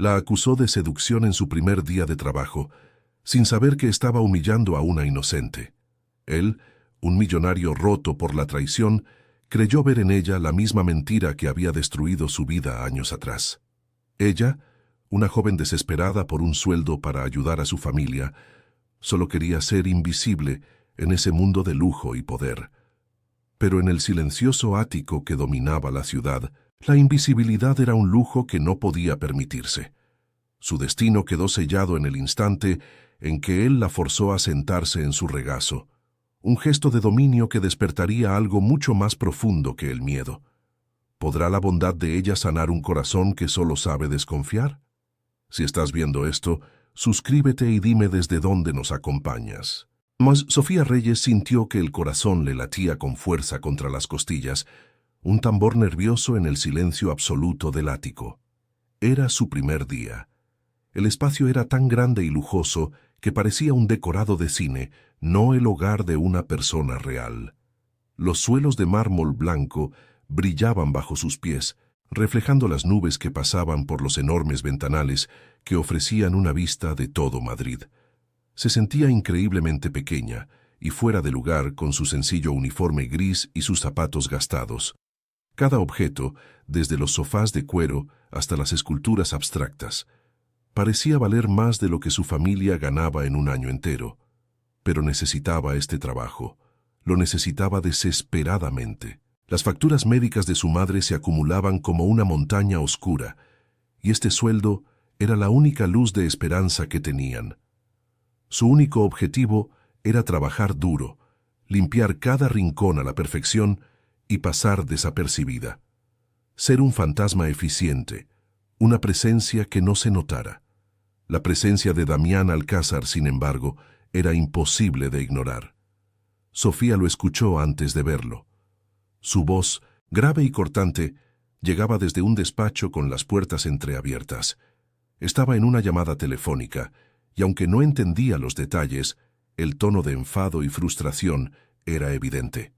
La acusó de seducción en su primer día de trabajo, sin saber que estaba humillando a una inocente. Él, un millonario roto por la traición, creyó ver en ella la misma mentira que había destruido su vida años atrás. Ella, una joven desesperada por un sueldo para ayudar a su familia, solo quería ser invisible en ese mundo de lujo y poder. Pero en el silencioso ático que dominaba la ciudad, la invisibilidad era un lujo que no podía permitirse. Su destino quedó sellado en el instante en que él la forzó a sentarse en su regazo, un gesto de dominio que despertaría algo mucho más profundo que el miedo. ¿Podrá la bondad de ella sanar un corazón que solo sabe desconfiar? Si estás viendo esto, suscríbete y dime desde dónde nos acompañas. Mas Sofía Reyes sintió que el corazón le latía con fuerza contra las costillas, un tambor nervioso en el silencio absoluto del ático. Era su primer día. El espacio era tan grande y lujoso que parecía un decorado de cine, no el hogar de una persona real. Los suelos de mármol blanco brillaban bajo sus pies, reflejando las nubes que pasaban por los enormes ventanales que ofrecían una vista de todo Madrid. Se sentía increíblemente pequeña y fuera de lugar con su sencillo uniforme gris y sus zapatos gastados. Cada objeto, desde los sofás de cuero hasta las esculturas abstractas, parecía valer más de lo que su familia ganaba en un año entero. Pero necesitaba este trabajo. Lo necesitaba desesperadamente. Las facturas médicas de su madre se acumulaban como una montaña oscura, y este sueldo era la única luz de esperanza que tenían. Su único objetivo era trabajar duro, limpiar cada rincón a la perfección y pasar desapercibida. Ser un fantasma eficiente, una presencia que no se notara. La presencia de Damián Alcázar, sin embargo, era imposible de ignorar. Sofía lo escuchó antes de verlo. Su voz, grave y cortante, llegaba desde un despacho con las puertas entreabiertas. Estaba en una llamada telefónica, y aunque no entendía los detalles, el tono de enfado y frustración era evidente.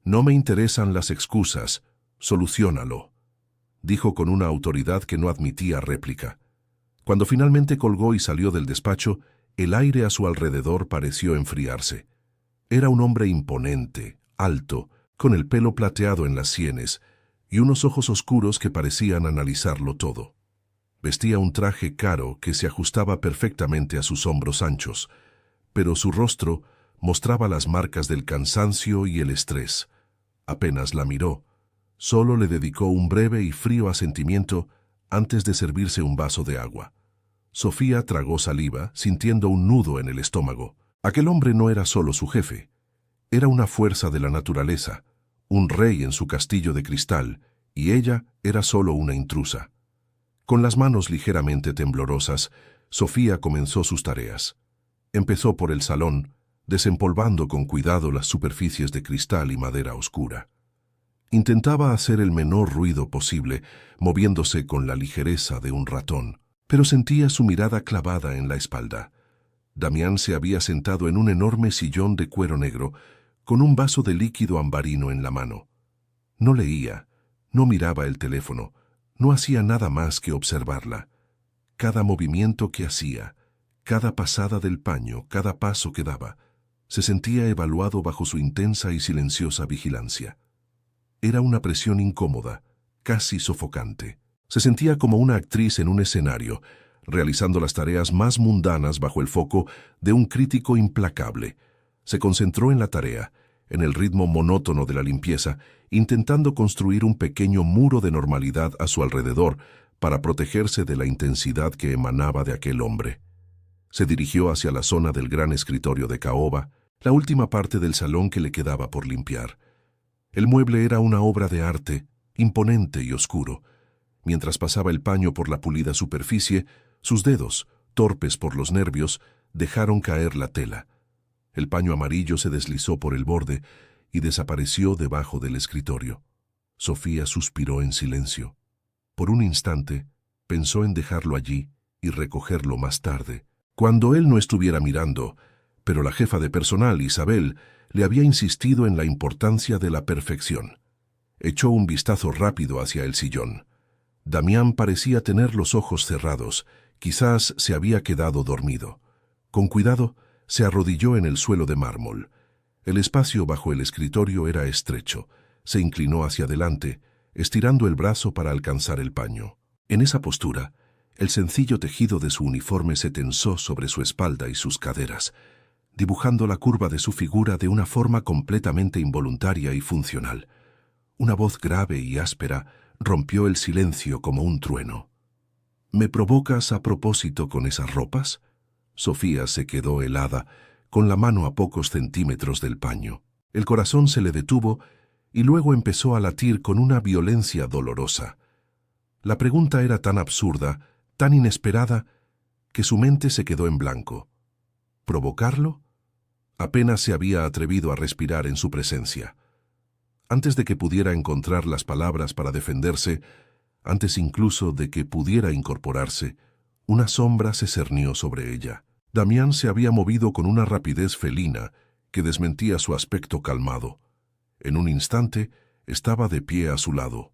«No me interesan las excusas, soluciónalo», dijo con una autoridad que no admitía réplica. Cuando finalmente colgó y salió del despacho, el aire a su alrededor pareció enfriarse. Era un hombre imponente, alto, con el pelo plateado en las sienes y unos ojos oscuros que parecían analizarlo todo. Vestía un traje caro que se ajustaba perfectamente a sus hombros anchos, pero su rostro mostraba las marcas del cansancio y el estrés. Apenas la miró, solo le dedicó un breve y frío asentimiento antes de servirse un vaso de agua. Sofía tragó saliva, sintiendo un nudo en el estómago. Aquel hombre no era solo su jefe. Era una fuerza de la naturaleza, un rey en su castillo de cristal, y ella era solo una intrusa. Con las manos ligeramente temblorosas, Sofía comenzó sus tareas. Empezó por el salón, desempolvando con cuidado las superficies de cristal y madera oscura. Intentaba hacer el menor ruido posible, moviéndose con la ligereza de un ratón, pero sentía su mirada clavada en la espalda. Damián se había sentado en un enorme sillón de cuero negro, con un vaso de líquido ambarino en la mano. No leía, no miraba el teléfono, no hacía nada más que observarla. Cada movimiento que hacía, cada pasada del paño, cada paso que daba, se sentía evaluado bajo su intensa y silenciosa vigilancia. Era una presión incómoda, casi sofocante. Se sentía como una actriz en un escenario, realizando las tareas más mundanas bajo el foco de un crítico implacable. Se concentró en la tarea, en el ritmo monótono de la limpieza, intentando construir un pequeño muro de normalidad a su alrededor para protegerse de la intensidad que emanaba de aquel hombre. Se dirigió hacia la zona del gran escritorio de caoba, la última parte del salón que le quedaba por limpiar. El mueble era una obra de arte, imponente y oscuro. Mientras pasaba el paño por la pulida superficie, sus dedos, torpes por los nervios, dejaron caer la tela. El paño amarillo se deslizó por el borde y desapareció debajo del escritorio. Sofía suspiró en silencio. Por un instante, pensó en dejarlo allí y recogerlo más tarde, cuando él no estuviera mirando, pero la jefa de personal, Isabel, le había insistido en la importancia de la perfección. Echó un vistazo rápido hacia el sillón. Damián parecía tener los ojos cerrados, quizás se había quedado dormido. Con cuidado, se arrodilló en el suelo de mármol. El espacio bajo el escritorio era estrecho. Se inclinó hacia adelante, estirando el brazo para alcanzar el paño. En esa postura, el sencillo tejido de su uniforme se tensó sobre su espalda y sus caderas, dibujando la curva de su figura de una forma completamente involuntaria y funcional. Una voz grave y áspera rompió el silencio como un trueno. ¿Me provocas a propósito con esas ropas? Sofía se quedó helada, con la mano a pocos centímetros del paño. El corazón se le detuvo y luego empezó a latir con una violencia dolorosa. La pregunta era tan absurda, tan inesperada, que su mente se quedó en blanco. ¿Provocarlo? Apenas se había atrevido a respirar en su presencia. Antes de que pudiera encontrar las palabras para defenderse, antes incluso de que pudiera incorporarse, una sombra se cernió sobre ella. Damián se había movido con una rapidez felina que desmentía su aspecto calmado. En un instante, estaba de pie a su lado.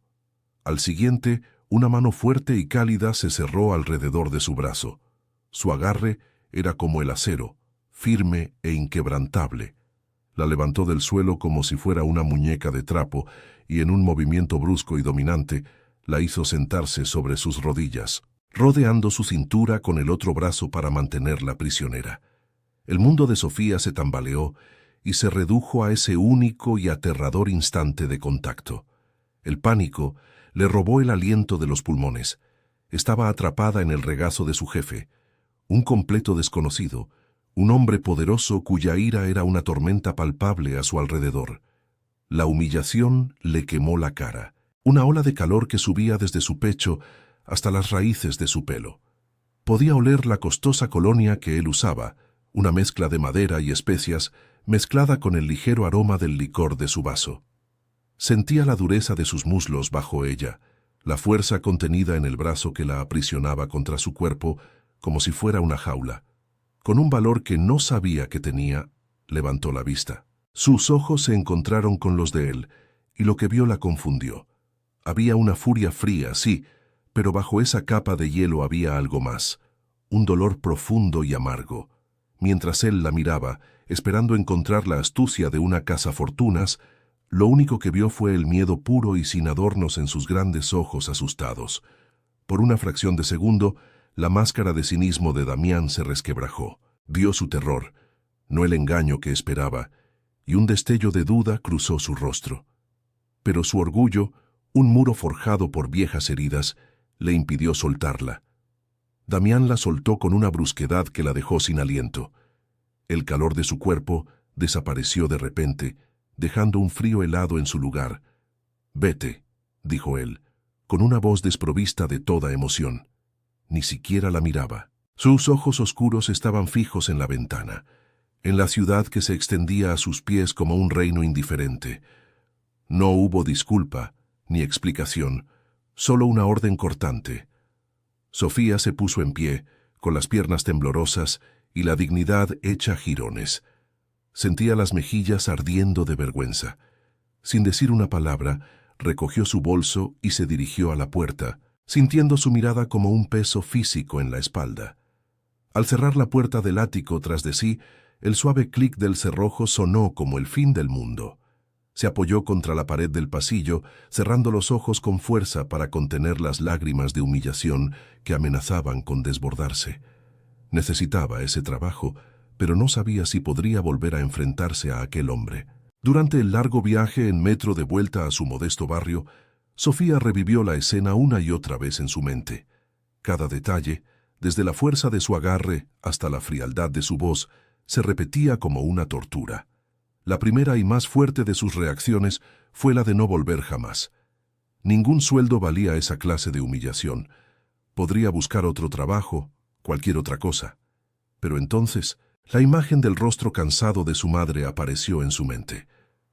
Al siguiente, una mano fuerte y cálida se cerró alrededor de su brazo. Su agarre era como el acero, firme e inquebrantable. La levantó del suelo como si fuera una muñeca de trapo y en un movimiento brusco y dominante la hizo sentarse sobre sus rodillas, rodeando su cintura con el otro brazo para mantenerla prisionera. El mundo de Sofía se tambaleó y se redujo a ese único y aterrador instante de contacto. El pánico le robó el aliento de los pulmones. Estaba atrapada en el regazo de su jefe, un completo desconocido, un hombre poderoso cuya ira era una tormenta palpable a su alrededor. La humillación le quemó la cara, una ola de calor que subía desde su pecho hasta las raíces de su pelo. Podía oler la costosa colonia que él usaba, una mezcla de madera y especias mezclada con el ligero aroma del licor de su vaso. Sentía la dureza de sus muslos bajo ella, la fuerza contenida en el brazo que la aprisionaba contra su cuerpo como si fuera una jaula. Con un valor que no sabía que tenía, levantó la vista. Sus ojos se encontraron con los de él, y lo que vio la confundió. Había una furia fría, sí, pero bajo esa capa de hielo había algo más, un dolor profundo y amargo. Mientras él la miraba, esperando encontrar la astucia de una cazafortunas, lo único que vio fue el miedo puro y sin adornos en sus grandes ojos asustados. Por una fracción de segundo, la máscara de cinismo de Damián se resquebrajó. Vio su terror, no el engaño que esperaba, y un destello de duda cruzó su rostro. Pero su orgullo, un muro forjado por viejas heridas, le impidió soltarla. Damián la soltó con una brusquedad que la dejó sin aliento. El calor de su cuerpo desapareció de repente, dejando un frío helado en su lugar. «Vete», dijo él, con una voz desprovista de toda emoción. Ni siquiera la miraba. Sus ojos oscuros estaban fijos en la ventana, en la ciudad que se extendía a sus pies como un reino indiferente. No hubo disculpa, ni explicación, solo una orden cortante. Sofía se puso en pie, con las piernas temblorosas y la dignidad hecha jirones. Sentía las mejillas ardiendo de vergüenza. Sin decir una palabra, recogió su bolso y se dirigió a la puerta, sintiendo su mirada como un peso físico en la espalda. Al cerrar la puerta del ático tras de sí, el suave clic del cerrojo sonó como el fin del mundo. Se apoyó contra la pared del pasillo, cerrando los ojos con fuerza para contener las lágrimas de humillación que amenazaban con desbordarse. Necesitaba ese trabajo, pero no sabía si podría volver a enfrentarse a aquel hombre. Durante el largo viaje en metro de vuelta a su modesto barrio, Sofía revivió la escena una y otra vez en su mente. Cada detalle, desde la fuerza de su agarre hasta la frialdad de su voz, se repetía como una tortura. La primera y más fuerte de sus reacciones fue la de no volver jamás. Ningún sueldo valía esa clase de humillación. Podría buscar otro trabajo, cualquier otra cosa. Pero entonces, la imagen del rostro cansado de su madre apareció en su mente.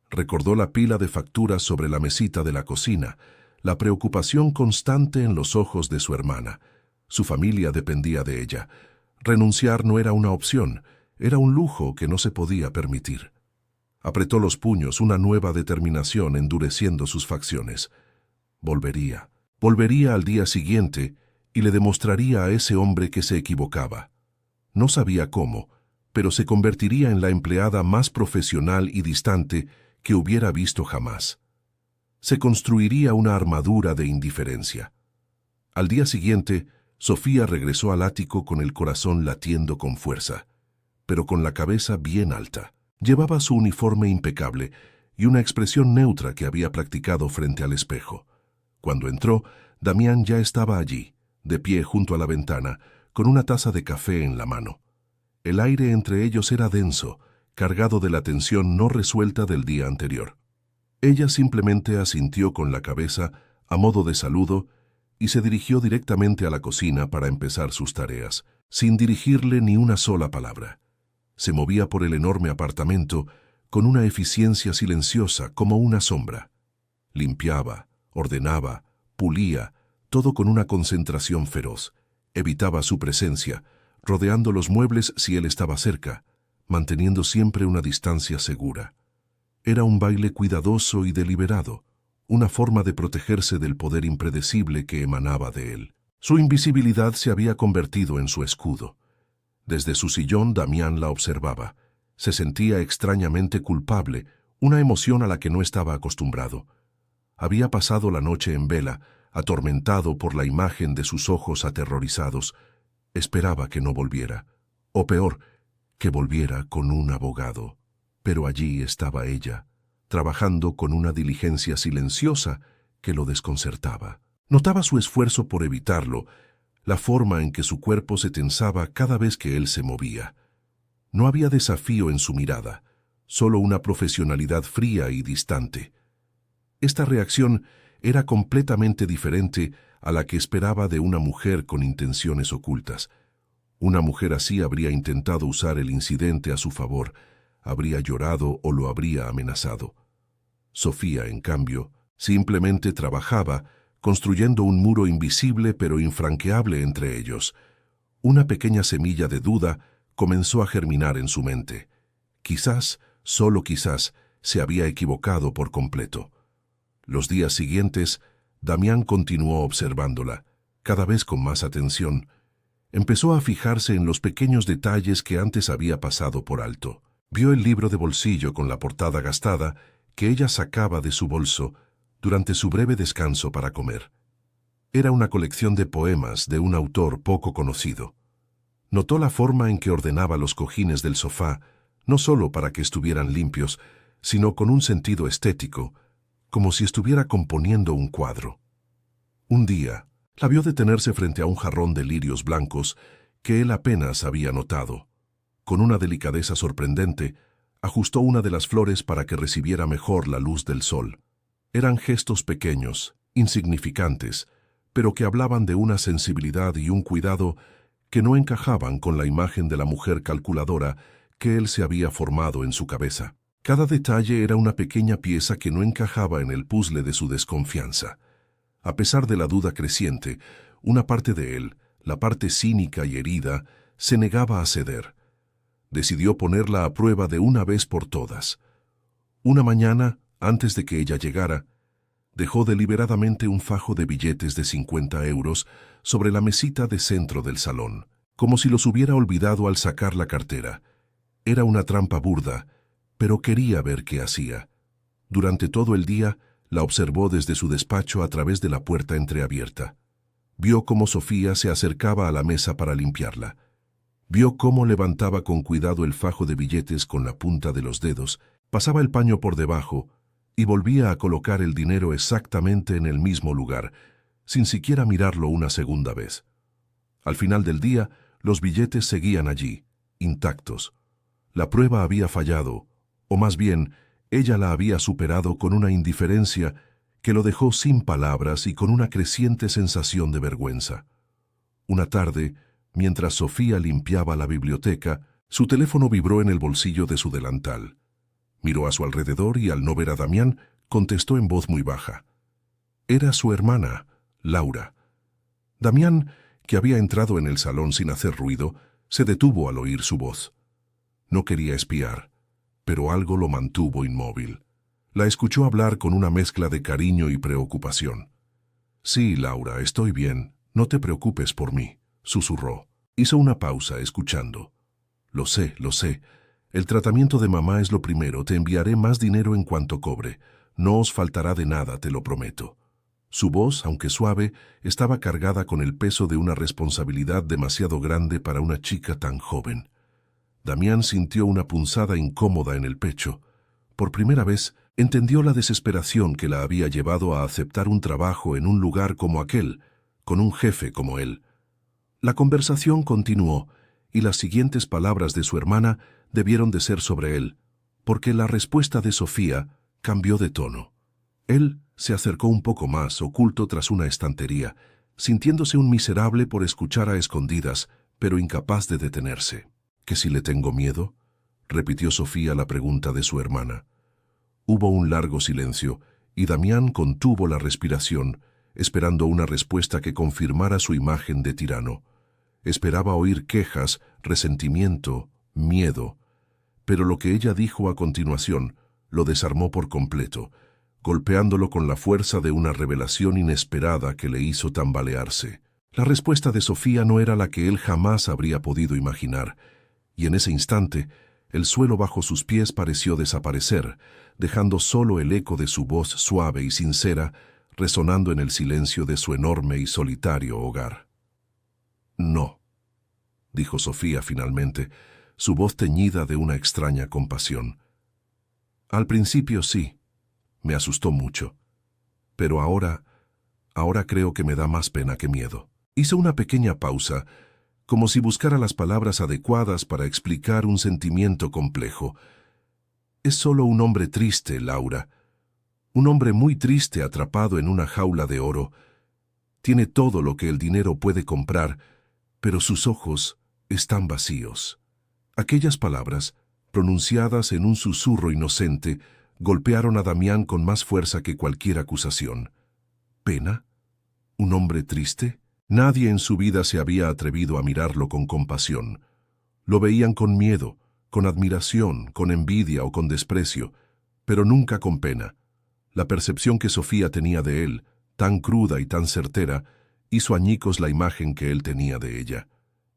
Recordó la pila de facturas sobre la mesita de la cocina, la preocupación constante en los ojos de su hermana. Su familia dependía de ella. Renunciar no era una opción, era un lujo que no se podía permitir. Apretó los puños, una nueva determinación endureciendo sus facciones. Volvería. Volvería al día siguiente y le demostraría a ese hombre que se equivocaba. No sabía cómo, pero se convertiría en la empleada más profesional y distante que hubiera visto jamás. Se construiría una armadura de indiferencia. Al día siguiente, Sofía regresó al ático con el corazón latiendo con fuerza, pero con la cabeza bien alta. Llevaba su uniforme impecable y una expresión neutra que había practicado frente al espejo. Cuando entró, Damián ya estaba allí, de pie junto a la ventana, con una taza de café en la mano. El aire entre ellos era denso, cargado de la tensión no resuelta del día anterior. Ella simplemente asintió con la cabeza a modo de saludo y se dirigió directamente a la cocina para empezar sus tareas, sin dirigirle ni una sola palabra. Se movía por el enorme apartamento con una eficiencia silenciosa como una sombra. Limpiaba, ordenaba, pulía, todo con una concentración feroz. Evitaba su presencia, rodeando los muebles si él estaba cerca, manteniendo siempre una distancia segura. Era un baile cuidadoso y deliberado, una forma de protegerse del poder impredecible que emanaba de él. Su invisibilidad se había convertido en su escudo. Desde su sillón, Damián la observaba. Se sentía extrañamente culpable, una emoción a la que no estaba acostumbrado. Había pasado la noche en vela, atormentado por la imagen de sus ojos aterrorizados. Esperaba que no volviera, o peor, que volviera con un abogado. Pero allí estaba ella, trabajando con una diligencia silenciosa que lo desconcertaba. Notaba su esfuerzo por evitarlo, la forma en que su cuerpo se tensaba cada vez que él se movía. No había desafío en su mirada, solo una profesionalidad fría y distante. Esta reacción era completamente diferente a la que esperaba de una mujer con intenciones ocultas. Una mujer así habría intentado usar el incidente a su favor, habría llorado o lo habría amenazado. Sofía, en cambio, simplemente trabajaba, construyendo un muro invisible pero infranqueable entre ellos. Una pequeña semilla de duda comenzó a germinar en su mente. Quizás, solo quizás, se había equivocado por completo. Los días siguientes, Damián continuó observándola, cada vez con más atención. Empezó a fijarse en los pequeños detalles que antes había pasado por alto. Vio el libro de bolsillo con la portada gastada que ella sacaba de su bolso durante su breve descanso para comer. Era una colección de poemas de un autor poco conocido. Notó la forma en que ordenaba los cojines del sofá, no solo para que estuvieran limpios, sino con un sentido estético, como si estuviera componiendo un cuadro. Un día, la vio detenerse frente a un jarrón de lirios blancos que él apenas había notado. Con una delicadeza sorprendente, ajustó una de las flores para que recibiera mejor la luz del sol. Eran gestos pequeños, insignificantes, pero que hablaban de una sensibilidad y un cuidado que no encajaban con la imagen de la mujer calculadora que él se había formado en su cabeza. Cada detalle era una pequeña pieza que no encajaba en el puzzle de su desconfianza. A pesar de la duda creciente, una parte de él, la parte cínica y herida, se negaba a ceder. Decidió ponerla a prueba de una vez por todas. Una mañana, antes de que ella llegara, dejó deliberadamente un fajo de billetes de 50 euros sobre la mesita de centro del salón, como si los hubiera olvidado al sacar la cartera. Era una trampa burda, pero quería ver qué hacía. Durante todo el día, la observó desde su despacho a través de la puerta entreabierta. Vio cómo Sofía se acercaba a la mesa para limpiarla. Vio cómo levantaba con cuidado el fajo de billetes con la punta de los dedos, pasaba el paño por debajo y volvía a colocar el dinero exactamente en el mismo lugar, sin siquiera mirarlo una segunda vez. Al final del día, los billetes seguían allí, intactos. La prueba había fallado, o más bien, ella la había superado con una indiferencia que lo dejó sin palabras y con una creciente sensación de vergüenza. Una tarde, mientras Sofía limpiaba la biblioteca, su teléfono vibró en el bolsillo de su delantal. Miró a su alrededor y al no ver a Damián, contestó en voz muy baja. Era su hermana, Laura. Damián, que había entrado en el salón sin hacer ruido, se detuvo al oír su voz. No quería espiar, pero algo lo mantuvo inmóvil. La escuchó hablar con una mezcla de cariño y preocupación. Sí, Laura, estoy bien. No te preocupes por mí, susurró. Hizo una pausa, escuchando. Lo sé, lo sé. El tratamiento de mamá es lo primero. Te enviaré más dinero en cuanto cobre. No os faltará de nada, te lo prometo. Su voz, aunque suave, estaba cargada con el peso de una responsabilidad demasiado grande para una chica tan joven. Damián sintió una punzada incómoda en el pecho. Por primera vez, entendió la desesperación que la había llevado a aceptar un trabajo en un lugar como aquel, con un jefe como él. La conversación continuó, y las siguientes palabras de su hermana debieron de ser sobre él, porque la respuesta de Sofía cambió de tono. Él se acercó un poco más, oculto tras una estantería, sintiéndose un miserable por escuchar a escondidas, pero incapaz de detenerse. ¿Que si le tengo miedo?, repitió Sofía la pregunta de su hermana. Hubo un largo silencio, y Damián contuvo la respiración, esperando una respuesta que confirmara su imagen de tirano. Esperaba oír quejas, resentimiento, miedo, pero lo que ella dijo a continuación lo desarmó por completo, golpeándolo con la fuerza de una revelación inesperada que le hizo tambalearse. La respuesta de Sofía no era la que él jamás habría podido imaginar, y en ese instante el suelo bajo sus pies pareció desaparecer, dejando solo el eco de su voz suave y sincera resonando en el silencio de su enorme y solitario hogar. No, dijo Sofía finalmente, su voz teñida de una extraña compasión. Al principio sí, me asustó mucho, pero ahora creo que me da más pena que miedo. Hizo una pequeña pausa, como si buscara las palabras adecuadas para explicar un sentimiento complejo. Es solo un hombre triste, Laura. Un hombre muy triste atrapado en una jaula de oro. Tiene todo lo que el dinero puede comprar, pero sus ojos están vacíos. Aquellas palabras, pronunciadas en un susurro inocente, golpearon a Damián con más fuerza que cualquier acusación. ¿Pena? ¿Un hombre triste? Nadie en su vida se había atrevido a mirarlo con compasión. Lo veían con miedo, con admiración, con envidia o con desprecio, pero nunca con pena. La percepción que Sofía tenía de él, tan cruda y tan certera, hizo añicos la imagen que él tenía de ella.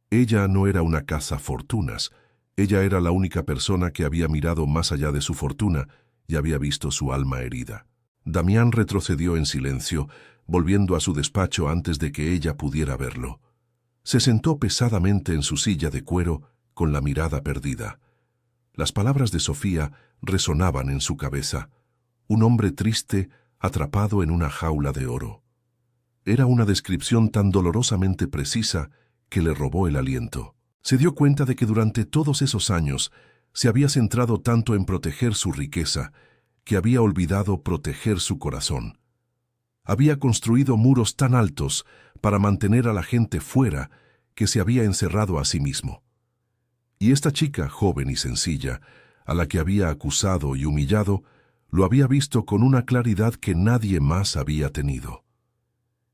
Ella no era una cazafortunas. Ella era la única persona que había mirado más allá de su fortuna y había visto su alma herida. Damián retrocedió en silencio, volviendo a su despacho antes de que ella pudiera verlo. Se sentó pesadamente en su silla de cuero, con la mirada perdida. Las palabras de Sofía resonaban en su cabeza. Un hombre triste atrapado en una jaula de oro. Era una descripción tan dolorosamente precisa que le robó el aliento. Se dio cuenta de que durante todos esos años se había centrado tanto en proteger su riqueza, que había olvidado proteger su corazón. Había construido muros tan altos para mantener a la gente fuera que se había encerrado a sí mismo. Y esta chica, joven y sencilla, a la que había acusado y humillado, lo había visto con una claridad que nadie más había tenido.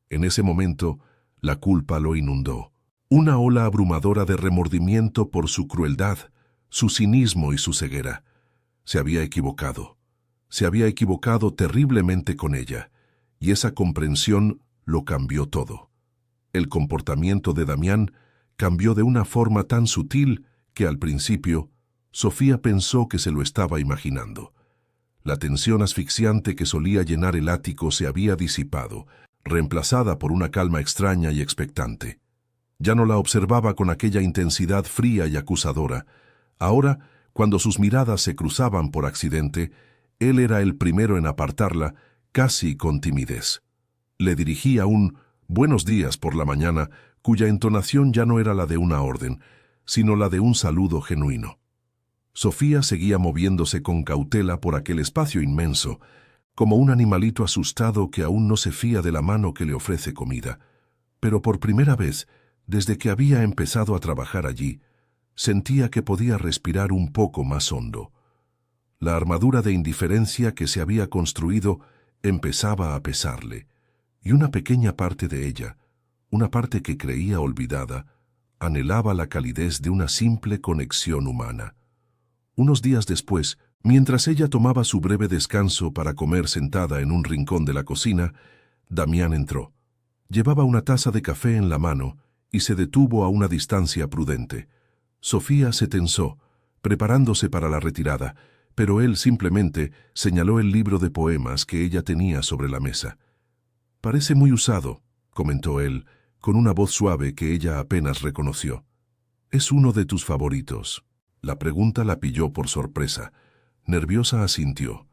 En ese momento, la culpa lo inundó. Una ola abrumadora de remordimiento por su crueldad, su cinismo y su ceguera. Se había equivocado. Se había equivocado terriblemente con ella, y esa comprensión lo cambió todo. El comportamiento de Damián cambió de una forma tan sutil que al principio Sofía pensó que se lo estaba imaginando. La tensión asfixiante que solía llenar el ático se había disipado, reemplazada por una calma extraña y expectante. Ya no la observaba con aquella intensidad fría y acusadora. Ahora, cuando sus miradas se cruzaban por accidente, él era el primero en apartarla, casi con timidez. Le dirigía un «buenos días» por la mañana, cuya entonación ya no era la de una orden, sino la de un saludo genuino. Sofía seguía moviéndose con cautela por aquel espacio inmenso, como un animalito asustado que aún no se fía de la mano que le ofrece comida. Pero por primera vez, desde que había empezado a trabajar allí, sentía que podía respirar un poco más hondo. La armadura de indiferencia que se había construido empezaba a pesarle, y una pequeña parte de ella, una parte que creía olvidada, anhelaba la calidez de una simple conexión humana. Unos días después, mientras ella tomaba su breve descanso para comer sentada en un rincón de la cocina, Damián entró. Llevaba una taza de café en la mano y se detuvo a una distancia prudente. Sofía se tensó, preparándose para la retirada, pero él simplemente señaló el libro de poemas que ella tenía sobre la mesa. «Parece muy usado», comentó él, con una voz suave que ella apenas reconoció. «¿Es uno de tus favoritos?». La pregunta la pilló por sorpresa. Nerviosa asintió.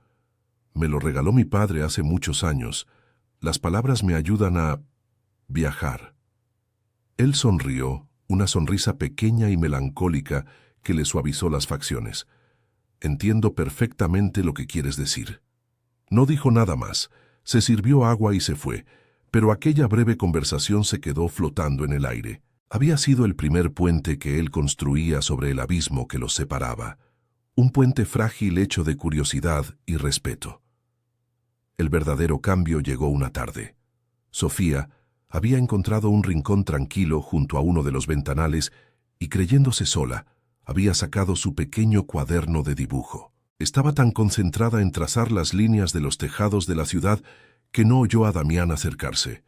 «Me lo regaló mi padre hace muchos años. Las palabras me ayudan a viajar». Él sonrió, una sonrisa pequeña y melancólica que le suavizó las facciones. «Entiendo perfectamente lo que quieres decir». No dijo nada más. Se sirvió agua y se fue, pero aquella breve conversación se quedó flotando en el aire. Había sido el primer puente que él construía sobre el abismo que los separaba. Un puente frágil hecho de curiosidad y respeto. El verdadero cambio llegó una tarde. Sofía había encontrado un rincón tranquilo junto a uno de los ventanales y, creyéndose sola, había sacado su pequeño cuaderno de dibujo. Estaba tan concentrada en trazar las líneas de los tejados de la ciudad que no oyó a Damián acercarse.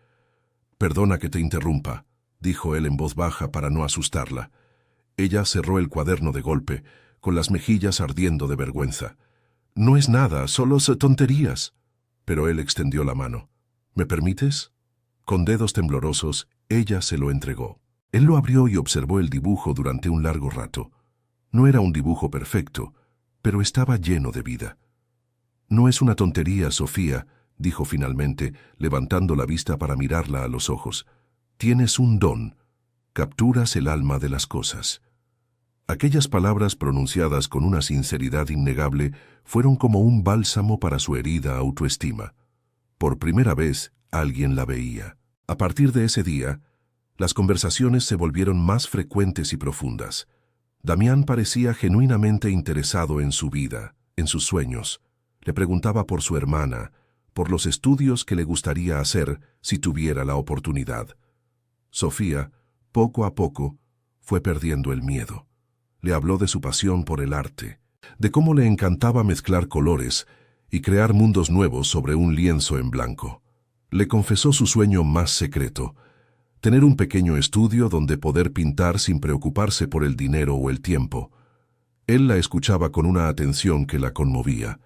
«Perdona que te interrumpa», dijo él en voz baja para no asustarla. Ella cerró el cuaderno de golpe, con las mejillas ardiendo de vergüenza. «No es nada, solo tonterías». Pero él extendió la mano. «¿Me permites?». Con dedos temblorosos, ella se lo entregó. Él lo abrió y observó el dibujo durante un largo rato. No era un dibujo perfecto, pero estaba lleno de vida. «No es una tontería, Sofía», dijo finalmente, levantando la vista para mirarla a los ojos. «Tienes un don. Capturas el alma de las cosas». Aquellas palabras pronunciadas con una sinceridad innegable fueron como un bálsamo para su herida autoestima. Por primera vez, alguien la veía. A partir de ese día, las conversaciones se volvieron más frecuentes y profundas. Damián parecía genuinamente interesado en su vida, en sus sueños. Le preguntaba por su hermana, por los estudios que le gustaría hacer si tuviera la oportunidad. Sofía, poco a poco, fue perdiendo el miedo. Le habló de su pasión por el arte, de cómo le encantaba mezclar colores y crear mundos nuevos sobre un lienzo en blanco. Le confesó su sueño más secreto: tener un pequeño estudio donde poder pintar sin preocuparse por el dinero o el tiempo. Él la escuchaba con una atención que la conmovía.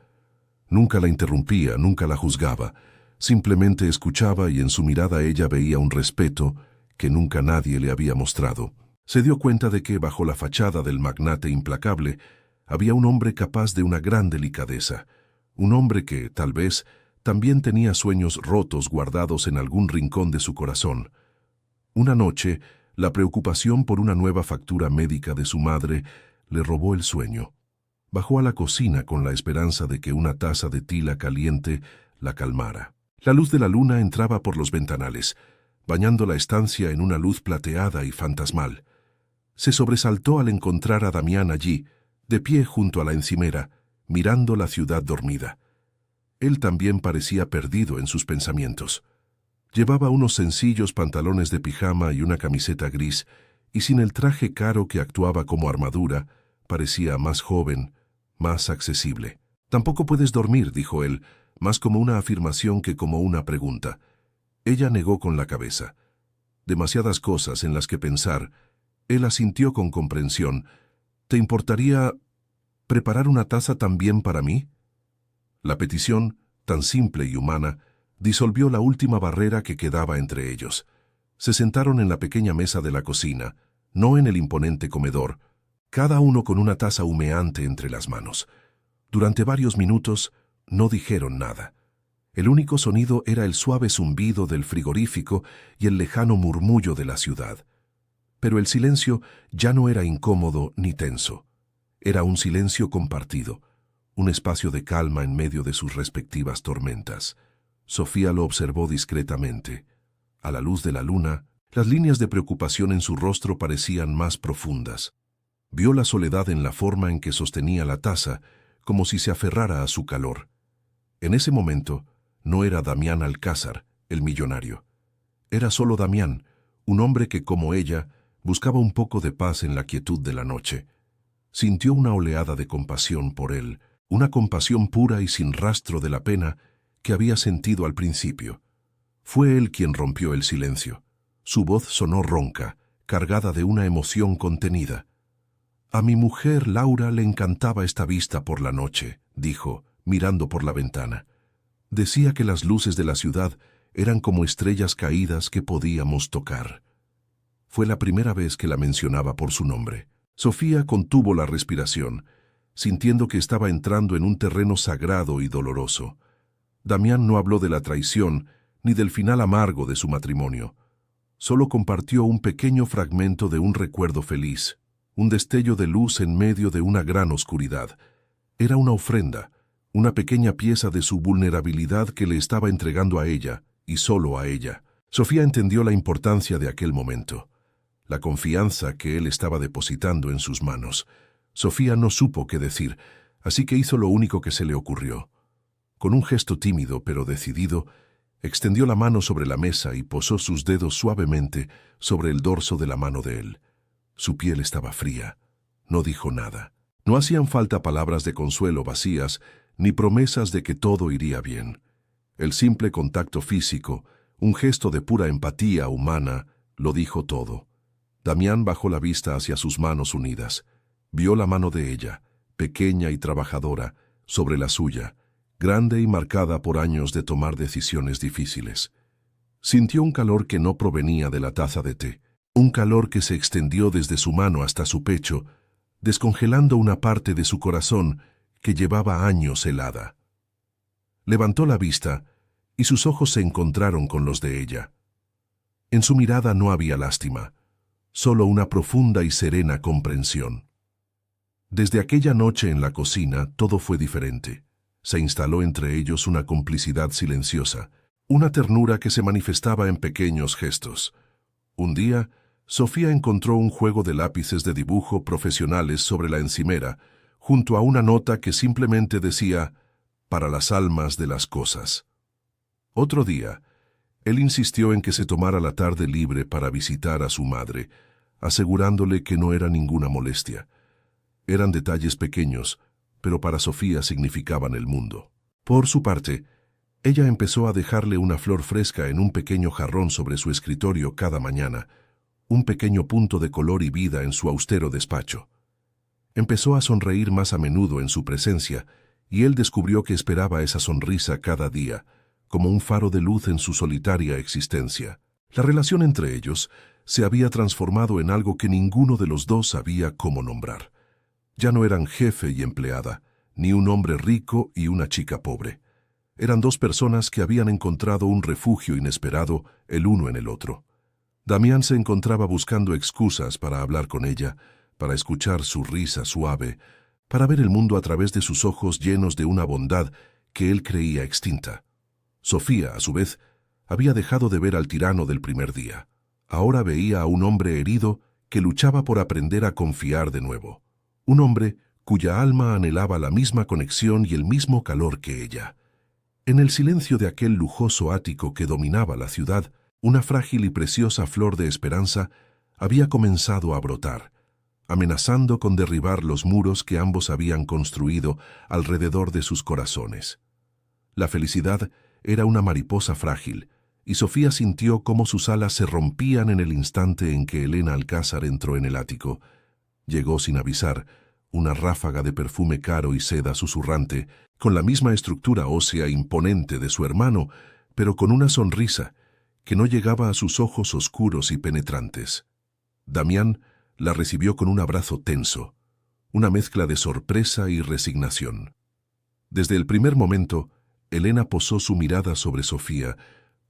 Nunca la interrumpía, nunca la juzgaba. Simplemente escuchaba y en su mirada ella veía un respeto que nunca nadie le había mostrado. Se dio cuenta de que bajo la fachada del magnate implacable había un hombre capaz de una gran delicadeza. Un hombre que, tal vez, también tenía sueños rotos guardados en algún rincón de su corazón. Una noche, la preocupación por una nueva factura médica de su madre le robó el sueño. Bajó a la cocina con la esperanza de que una taza de tila caliente la calmara. La luz de la luna entraba por los ventanales, bañando la estancia en una luz plateada y fantasmal. Se sobresaltó al encontrar a Damián allí, de pie junto a la encimera, mirando la ciudad dormida. Él también parecía perdido en sus pensamientos. Llevaba unos sencillos pantalones de pijama y una camiseta gris, y sin el traje caro que actuaba como armadura, parecía más joven, más accesible. «Tampoco puedes dormir», dijo él, más como una afirmación que como una pregunta. Ella negó con la cabeza. Demasiadas cosas en las que pensar. Él asintió con comprensión. «¿Te importaría preparar una taza también para mí?». La petición, tan simple y humana, disolvió la última barrera que quedaba entre ellos. Se sentaron en la pequeña mesa de la cocina, no en el imponente comedor, cada uno con una taza humeante entre las manos. Durante varios minutos no dijeron nada. El único sonido era el suave zumbido del frigorífico y el lejano murmullo de la ciudad. Pero el silencio ya no era incómodo ni tenso. Era un silencio compartido, un espacio de calma en medio de sus respectivas tormentas. Sofía lo observó discretamente. A la luz de la luna, las líneas de preocupación en su rostro parecían más profundas. Vio la soledad en la forma en que sostenía la taza, como si se aferrara a su calor. En ese momento, no era Damián Alcázar, el millonario. Era solo Damián, un hombre que, como ella, buscaba un poco de paz en la quietud de la noche. Sintió una oleada de compasión por él, una compasión pura y sin rastro de la pena que había sentido al principio. Fue él quien rompió el silencio. Su voz sonó ronca, cargada de una emoción contenida. «A mi mujer Laura le encantaba esta vista por la noche», dijo, mirando por la ventana. «Decía que las luces de la ciudad eran como estrellas caídas que podíamos tocar». Fue la primera vez que la mencionaba por su nombre. Sofía contuvo la respiración, sintiendo que estaba entrando en un terreno sagrado y doloroso. Damián no habló de la traición ni del final amargo de su matrimonio. Solo compartió un pequeño fragmento de un recuerdo feliz, un destello de luz en medio de una gran oscuridad. Era una ofrenda, una pequeña pieza de su vulnerabilidad que le estaba entregando a ella, y solo a ella. Sofía entendió la importancia de aquel momento, la confianza que él estaba depositando en sus manos. Sofía no supo qué decir, así que hizo lo único que se le ocurrió. Con un gesto tímido pero decidido, extendió la mano sobre la mesa y posó sus dedos suavemente sobre el dorso de la mano de él. Su piel estaba fría. No dijo nada. No hacían falta palabras de consuelo vacías, ni promesas de que todo iría bien. El simple contacto físico, un gesto de pura empatía humana, lo dijo todo. Damián bajó la vista hacia sus manos unidas. Vio la mano de ella, pequeña y trabajadora, sobre la suya, grande y marcada por años de tomar decisiones difíciles. Sintió un calor que no provenía de la taza de té, un calor que se extendió desde su mano hasta su pecho, descongelando una parte de su corazón que llevaba años helada. Levantó la vista y sus ojos se encontraron con los de ella. En su mirada no había lástima, solo una profunda y serena comprensión. Desde aquella noche en la cocina todo fue diferente. Se instaló entre ellos una complicidad silenciosa, una ternura que se manifestaba en pequeños gestos. Un día, Sofía encontró un juego de lápices de dibujo profesionales sobre la encimera, junto a una nota que simplemente decía «Para las almas de las cosas». Otro día, él insistió en que se tomara la tarde libre para visitar a su madre, asegurándole que no era ninguna molestia. Eran detalles pequeños, pero para Sofía significaban el mundo. Por su parte, ella empezó a dejarle una flor fresca en un pequeño jarrón sobre su escritorio cada mañana, un pequeño punto de color y vida en su austero despacho. Empezó a sonreír más a menudo en su presencia, y él descubrió que esperaba esa sonrisa cada día, como un faro de luz en su solitaria existencia. La relación entre ellos se había transformado en algo que ninguno de los dos sabía cómo nombrar. Ya no eran jefe y empleada, ni un hombre rico y una chica pobre. Eran dos personas que habían encontrado un refugio inesperado el uno en el otro. Damián se encontraba buscando excusas para hablar con ella, para escuchar su risa suave, para ver el mundo a través de sus ojos llenos de una bondad que él creía extinta. Sofía, a su vez, había dejado de ver al tirano del primer día. Ahora veía a un hombre herido que luchaba por aprender a confiar de nuevo. Un hombre cuya alma anhelaba la misma conexión y el mismo calor que ella. En el silencio de aquel lujoso ático que dominaba la ciudad, una frágil y preciosa flor de esperanza había comenzado a brotar, amenazando con derribar los muros que ambos habían construido alrededor de sus corazones. La felicidad era una mariposa frágil, y Sofía sintió cómo sus alas se rompían en el instante en que Elena Alcázar entró en el ático. Llegó sin avisar, una ráfaga de perfume caro y seda susurrante, con la misma estructura ósea imponente de su hermano, pero con una sonrisa que no llegaba a sus ojos oscuros y penetrantes. Damián la recibió con un abrazo tenso, una mezcla de sorpresa y resignación. Desde el primer momento, Elena posó su mirada sobre Sofía,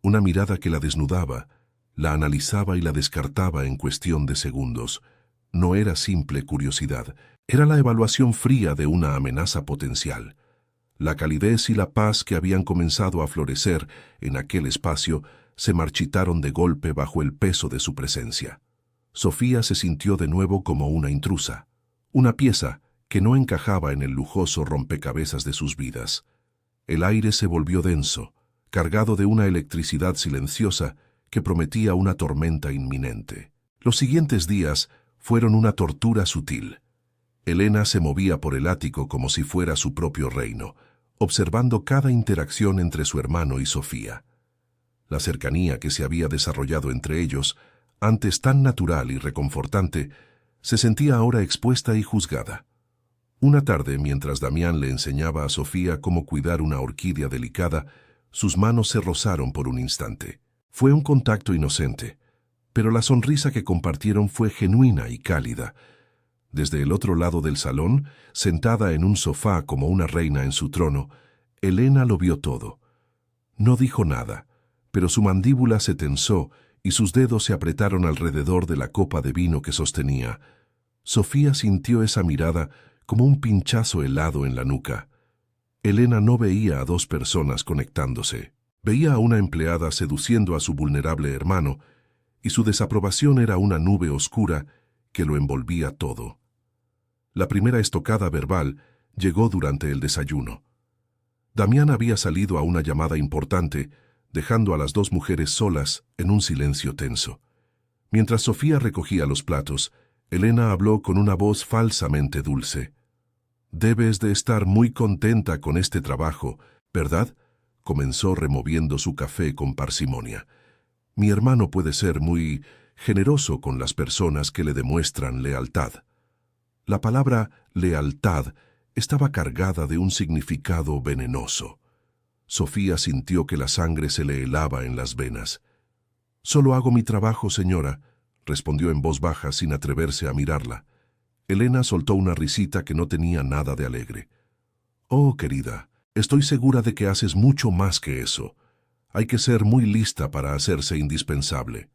una mirada que la desnudaba, la analizaba y la descartaba en cuestión de segundos. No era simple curiosidad, era la evaluación fría de una amenaza potencial. La calidez y la paz que habían comenzado a florecer en aquel espacio se marchitaron de golpe bajo el peso de su presencia. Sofía se sintió de nuevo como una intrusa, una pieza que no encajaba en el lujoso rompecabezas de sus vidas. El aire se volvió denso, cargado de una electricidad silenciosa que prometía una tormenta inminente. Los siguientes días fueron una tortura sutil. Elena se movía por el ático como si fuera su propio reino, observando cada interacción entre su hermano y Sofía. La cercanía que se había desarrollado entre ellos, antes tan natural y reconfortante, se sentía ahora expuesta y juzgada. Una tarde, mientras Damián le enseñaba a Sofía cómo cuidar una orquídea delicada, sus manos se rozaron por un instante. Fue un contacto inocente, pero la sonrisa que compartieron fue genuina y cálida. Desde el otro lado del salón, sentada en un sofá como una reina en su trono, Elena lo vio todo. No dijo nada, pero su mandíbula se tensó y sus dedos se apretaron alrededor de la copa de vino que sostenía. Sofía sintió esa mirada como un pinchazo helado en la nuca. Elena no veía a dos personas conectándose. Veía a una empleada seduciendo a su vulnerable hermano, y su desaprobación era una nube oscura que lo envolvía todo. La primera estocada verbal llegó durante el desayuno. Damián había salido a una llamada importante, dejando a las dos mujeres solas en un silencio tenso. Mientras Sofía recogía los platos, Elena habló con una voz falsamente dulce. «Debes de estar muy contenta con este trabajo, ¿verdad?», comenzó removiendo su café con parsimonia. «Mi hermano puede ser muy generoso con las personas que le demuestran lealtad». La palabra lealtad estaba cargada de un significado venenoso. Sofía sintió que la sangre se le helaba en las venas. «Solo hago mi trabajo, señora», respondió en voz baja sin atreverse a mirarla. Elena soltó una risita que no tenía nada de alegre. «Oh, querida, estoy segura de que haces mucho más que eso. Hay que ser muy lista para hacerse indispensable».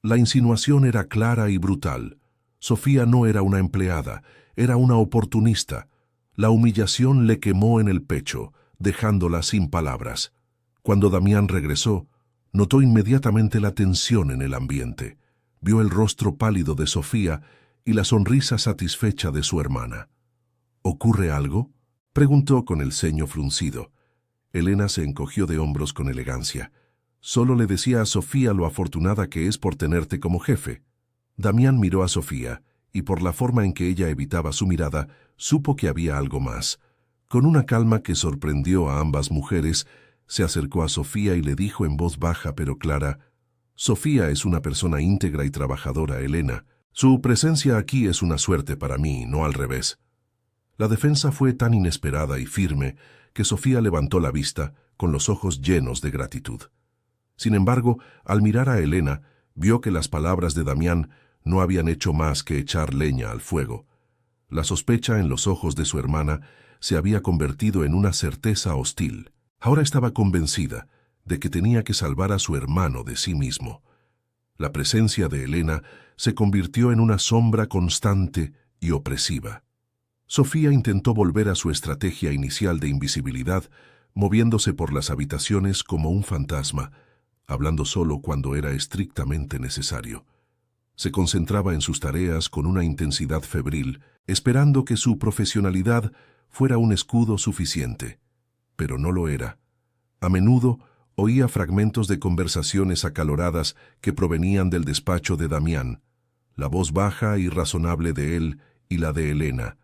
La insinuación era clara y brutal. Sofía no era una empleada, era una oportunista. La humillación le quemó en el pecho, dejándola sin palabras. Cuando Damián regresó, notó inmediatamente la tensión en el ambiente. Vio el rostro pálido de Sofía y la sonrisa satisfecha de su hermana. «¿Ocurre algo?», preguntó con el ceño fruncido. Elena se encogió de hombros con elegancia. «Solo le decía a Sofía lo afortunada que es por tenerte como jefe». Damián miró a Sofía, y por la forma en que ella evitaba su mirada, supo que había algo más. Con una calma que sorprendió a ambas mujeres, se acercó a Sofía y le dijo en voz baja pero clara: «Sofía es una persona íntegra y trabajadora, Elena. Su presencia aquí es una suerte para mí, no al revés». La defensa fue tan inesperada y firme que Sofía levantó la vista, con los ojos llenos de gratitud. Sin embargo, al mirar a Elena, vio que las palabras de Damián no habían hecho más que echar leña al fuego. La sospecha en los ojos de su hermana se había convertido en una certeza hostil. Ahora estaba convencida de que tenía que salvar a su hermano de sí mismo. La presencia de Elena se convirtió en una sombra constante y opresiva. Sofía intentó volver a su estrategia inicial de invisibilidad, moviéndose por las habitaciones como un fantasma, hablando solo cuando era estrictamente necesario. Se concentraba en sus tareas con una intensidad febril, esperando que su profesionalidad fuera un escudo suficiente. Pero no lo era. A menudo oía fragmentos de conversaciones acaloradas que provenían del despacho de Damián, la voz baja y razonable de él y la de Elena,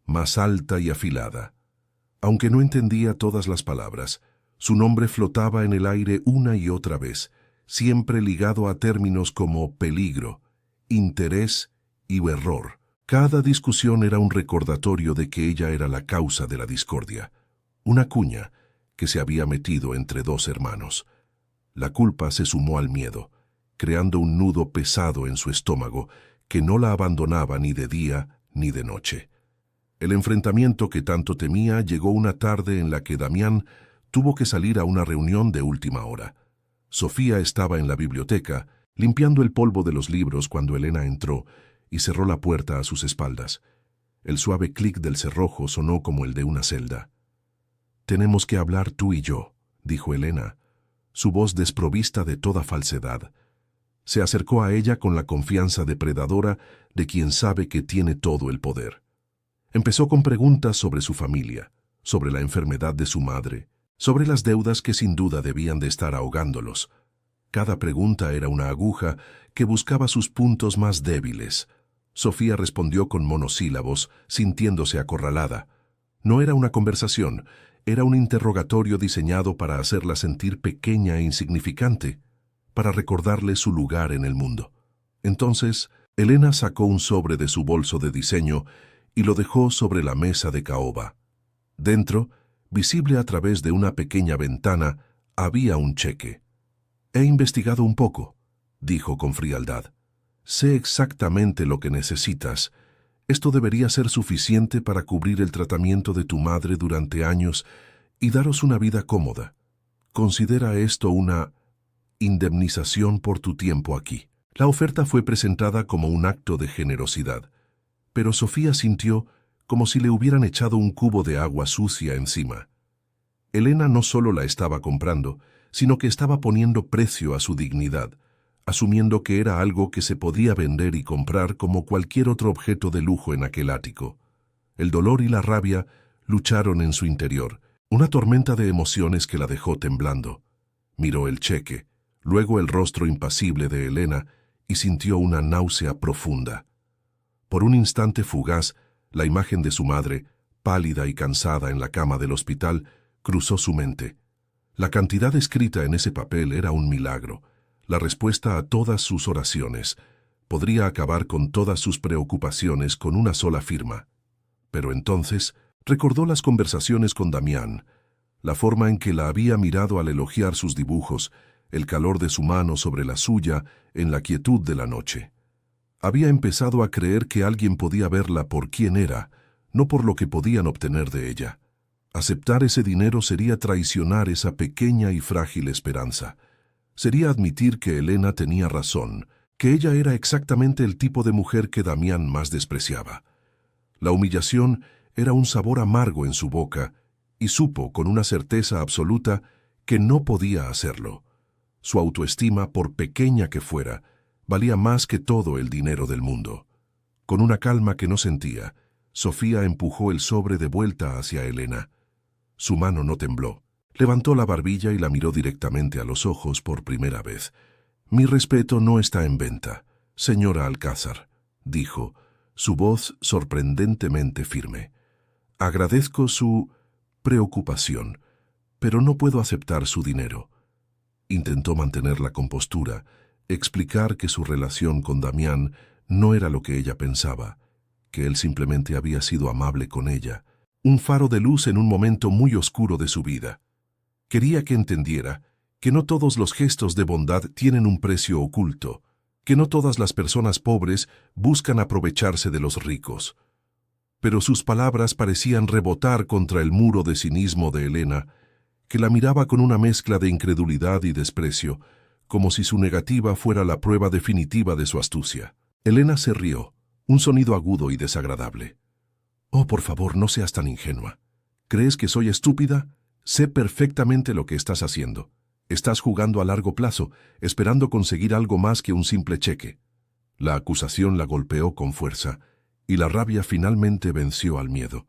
más alta y afilada. Aunque no entendía todas las palabras, su nombre flotaba en el aire una y otra vez, siempre ligado a términos como peligro, interés y error. Cada discusión era un recordatorio de que ella era la causa de la discordia, una cuña que se había metido entre dos hermanos. La culpa se sumó al miedo, creando un nudo pesado en su estómago que no la abandonaba ni de día ni de noche. El enfrentamiento que tanto temía llegó una tarde en la que Damián tuvo que salir a una reunión de última hora. Sofía estaba en la biblioteca, limpiando el polvo de los libros cuando Elena entró y cerró la puerta a sus espaldas. El suave clic del cerrojo sonó como el de una celda. «Tenemos que hablar tú y yo», dijo Elena, su voz desprovista de toda falsedad. Se acercó a ella con la confianza depredadora de quien sabe que tiene todo el poder. Empezó con preguntas sobre su familia, sobre la enfermedad de su madre, sobre las deudas que sin duda debían de estar ahogándolos. Cada pregunta era una aguja que buscaba sus puntos más débiles. Sofía respondió con monosílabos, sintiéndose acorralada. No era una conversación, era un interrogatorio diseñado para hacerla sentir pequeña e insignificante. para recordarle su lugar en el mundo. Entonces, Elena sacó un sobre de su bolso de diseño y lo dejó sobre la mesa de caoba. Dentro, visible a través de una pequeña ventana, había un cheque. «He investigado un poco», dijo con frialdad. «Sé exactamente lo que necesitas. Esto debería ser suficiente para cubrir el tratamiento de tu madre durante años y daros una vida cómoda. Considera esto una indemnización por tu tiempo aquí». La oferta fue presentada como un acto de generosidad, pero Sofía sintió como si le hubieran echado un cubo de agua sucia encima. Elena no solo la estaba comprando, sino que estaba poniendo precio a su dignidad, asumiendo que era algo que se podía vender y comprar como cualquier otro objeto de lujo en aquel ático. El dolor y la rabia lucharon en su interior, una tormenta de emociones que la dejó temblando. Miró el cheque, luego el rostro impasible de Elena y sintió una náusea profunda. Por un instante fugaz, la imagen de su madre, pálida y cansada en la cama del hospital, cruzó su mente. La cantidad escrita en ese papel era un milagro, la respuesta a todas sus oraciones. Podría acabar con todas sus preocupaciones con una sola firma. Pero entonces recordó las conversaciones con Damián, la forma en que la había mirado al elogiar sus dibujos, el calor de su mano sobre la suya en la quietud de la noche. Había empezado a creer que alguien podía verla por quién era, no por lo que podían obtener de ella. Aceptar ese dinero sería traicionar esa pequeña y frágil esperanza. Sería admitir que Elena tenía razón, que ella era exactamente el tipo de mujer que Damián más despreciaba. La humillación era un sabor amargo en su boca, y supo con una certeza absoluta que no podía hacerlo. Su autoestima, por pequeña que fuera, valía más que todo el dinero del mundo. Con una calma que no sentía, Sofía empujó el sobre de vuelta hacia Elena. Su mano no tembló. Levantó la barbilla y la miró directamente a los ojos por primera vez. «Mi respeto no está en venta, señora Alcázar», dijo, su voz sorprendentemente firme. «Agradezco su preocupación, pero no puedo aceptar su dinero». Intentó mantener la compostura, explicar que su relación con Damián no era lo que ella pensaba, que él simplemente había sido amable con ella, un faro de luz en un momento muy oscuro de su vida. Quería que entendiera que no todos los gestos de bondad tienen un precio oculto, que no todas las personas pobres buscan aprovecharse de los ricos. Pero sus palabras parecían rebotar contra el muro de cinismo de Elena, que la miraba con una mezcla de incredulidad y desprecio, como si su negativa fuera la prueba definitiva de su astucia. Elena se rió, un sonido agudo y desagradable. «Oh, por favor, no seas tan ingenua. ¿Crees que soy estúpida? Sé perfectamente lo que estás haciendo. Estás jugando a largo plazo, esperando conseguir algo más que un simple cheque». La acusación la golpeó con fuerza, y la rabia finalmente venció al miedo.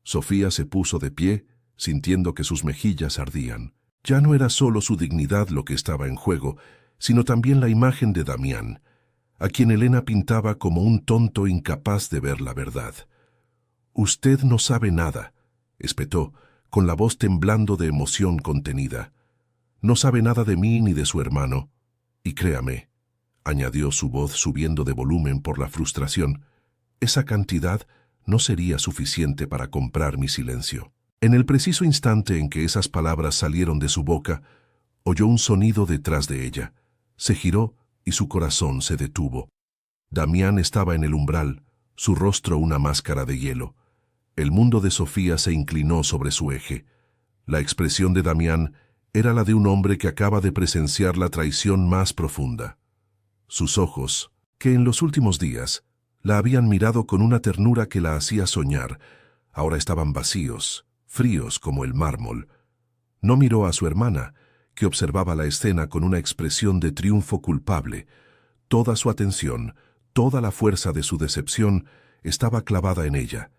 Sofía se puso de pie, sintiendo que sus mejillas ardían. Ya no era solo su dignidad lo que estaba en juego, sino también la imagen de Damián, a quien Elena pintaba como un tonto incapaz de ver la verdad. «Usted no sabe nada», espetó, con la voz temblando de emoción contenida. «No sabe nada de mí ni de su hermano. Y créame», añadió su voz subiendo de volumen por la frustración, «esa cantidad no sería suficiente para comprar mi silencio». En el preciso instante en que esas palabras salieron de su boca, oyó un sonido detrás de ella. Se giró y su corazón se detuvo. Damián estaba en el umbral, su rostro una máscara de hielo. El mundo de Sofía se inclinó sobre su eje. La expresión de Damián era la de un hombre que acaba de presenciar la traición más profunda. Sus ojos, que en los últimos días la habían mirado con una ternura que la hacía soñar, ahora estaban vacíos, fríos como el mármol. No miró a su hermana, que observaba la escena con una expresión de triunfo culpable. Toda su atención, toda la fuerza de su decepción estaba clavada en ella.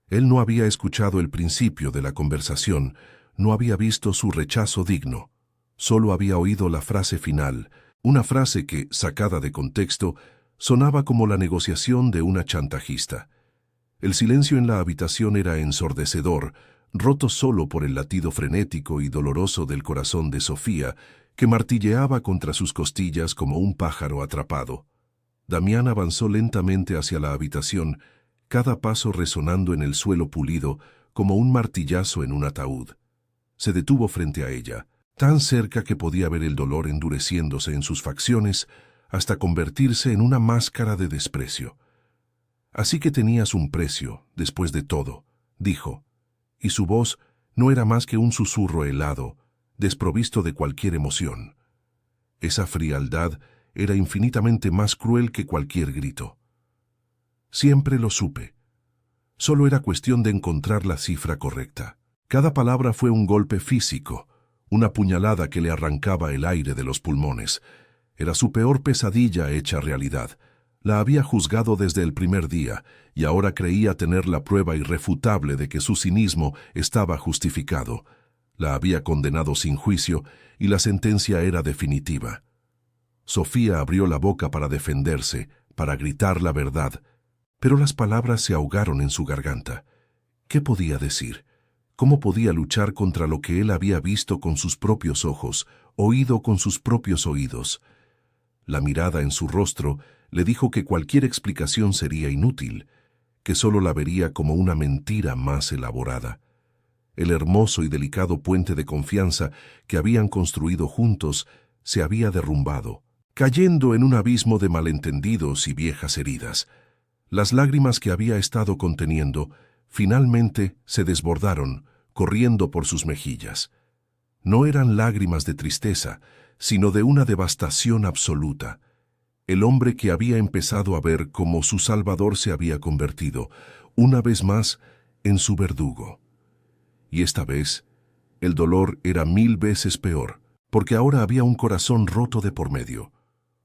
Él no había escuchado el principio de la conversación, no había visto su rechazo digno. Solo había oído la frase final, una frase que, sacada de contexto, sonaba como la negociación de una chantajista. El silencio en la habitación era ensordecedor, roto solo por el latido frenético y doloroso del corazón de Sofía, que martilleaba contra sus costillas como un pájaro atrapado. Damián avanzó lentamente hacia la habitación, cada paso resonando en el suelo pulido como un martillazo en un ataúd. Se detuvo frente a ella, tan cerca que podía ver el dolor endureciéndose en sus facciones hasta convertirse en una máscara de desprecio. «Así que tenías un precio, después de todo», dijo, y su voz no era más que un susurro helado, desprovisto de cualquier emoción. Esa frialdad era infinitamente más cruel que cualquier grito. Siempre lo supe. Solo era cuestión de encontrar la cifra correcta. Cada palabra fue un golpe físico, una puñalada que le arrancaba el aire de los pulmones. Era su peor pesadilla hecha realidad. La había juzgado desde el primer día y ahora creía tener la prueba irrefutable de que su cinismo estaba justificado. La había condenado sin juicio y la sentencia era definitiva. Sofía abrió la boca para defenderse, para gritar la verdad, pero las palabras se ahogaron en su garganta. ¿Qué podía decir? ¿Cómo podía luchar contra lo que él había visto con sus propios ojos, oído con sus propios oídos? La mirada en su rostro le dijo que cualquier explicación sería inútil, que solo la vería como una mentira más elaborada. El hermoso y delicado puente de confianza que habían construido juntos se había derrumbado, cayendo en un abismo de malentendidos y viejas heridas. Las lágrimas que había estado conteniendo finalmente se desbordaron, corriendo por sus mejillas. No eran lágrimas de tristeza, sino de una devastación absoluta. El hombre que había empezado a ver cómo su Salvador se había convertido, una vez más, en su verdugo. Y esta vez, el dolor era 1000 veces peor, porque ahora había un corazón roto de por medio.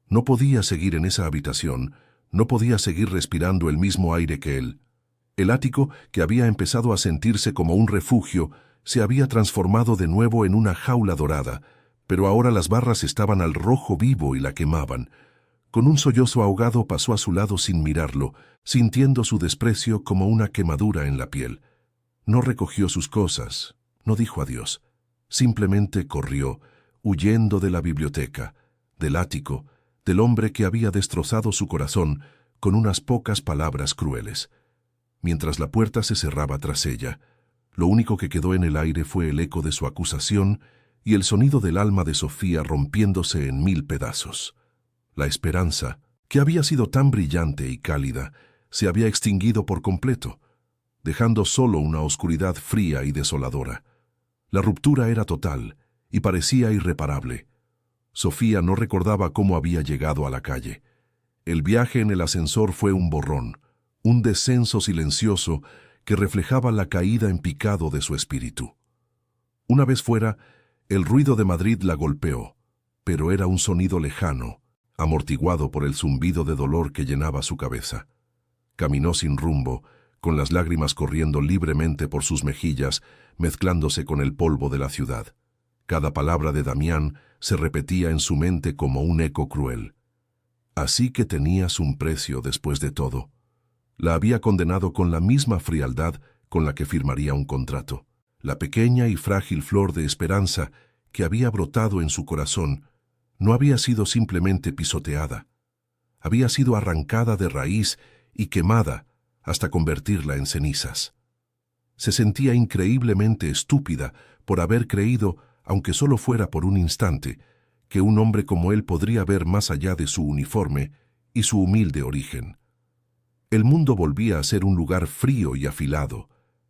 No podía seguir en esa habitación, no podía seguir respirando el mismo aire que él. El ático, que había empezado a sentirse como un refugio, se había transformado de nuevo en una jaula dorada, pero ahora las barras estaban al rojo vivo y la quemaban. Con un sollozo ahogado pasó a su lado sin mirarlo, sintiendo su desprecio como una quemadura en la piel. No recogió sus cosas, no dijo adiós. Simplemente corrió, huyendo de la biblioteca, del ático, del hombre que había destrozado su corazón con unas pocas palabras crueles. Mientras la puerta se cerraba tras ella, lo único que quedó en el aire fue el eco de su acusación y el sonido del alma de Sofía rompiéndose en 1000 pedazos. La esperanza, que había sido tan brillante y cálida, se había extinguido por completo, dejando solo una oscuridad fría y desoladora. La ruptura era total y parecía irreparable. Sofía no recordaba cómo había llegado a la calle. El viaje en el ascensor fue un borrón, un descenso silencioso que reflejaba la caída en picado de su espíritu. Una vez fuera, el ruido de Madrid la golpeó, pero era un sonido lejano, amortiguado por el zumbido de dolor que llenaba su cabeza. Caminó sin rumbo, con las lágrimas corriendo libremente por sus mejillas, mezclándose con el polvo de la ciudad. Cada palabra de Damián se repetía en su mente como un eco cruel. Así que tenías un precio después de todo. La había condenado con la misma frialdad con la que firmaría un contrato. La pequeña y frágil flor de esperanza que había brotado en su corazón no había sido simplemente pisoteada. Había sido arrancada de raíz y quemada hasta convertirla en cenizas. Se sentía increíblemente estúpida por haber creído, aunque solo fuera por un instante, que un hombre como él podría ver más allá de su uniforme y su humilde origen. El mundo volvía a ser un lugar frío y afilado,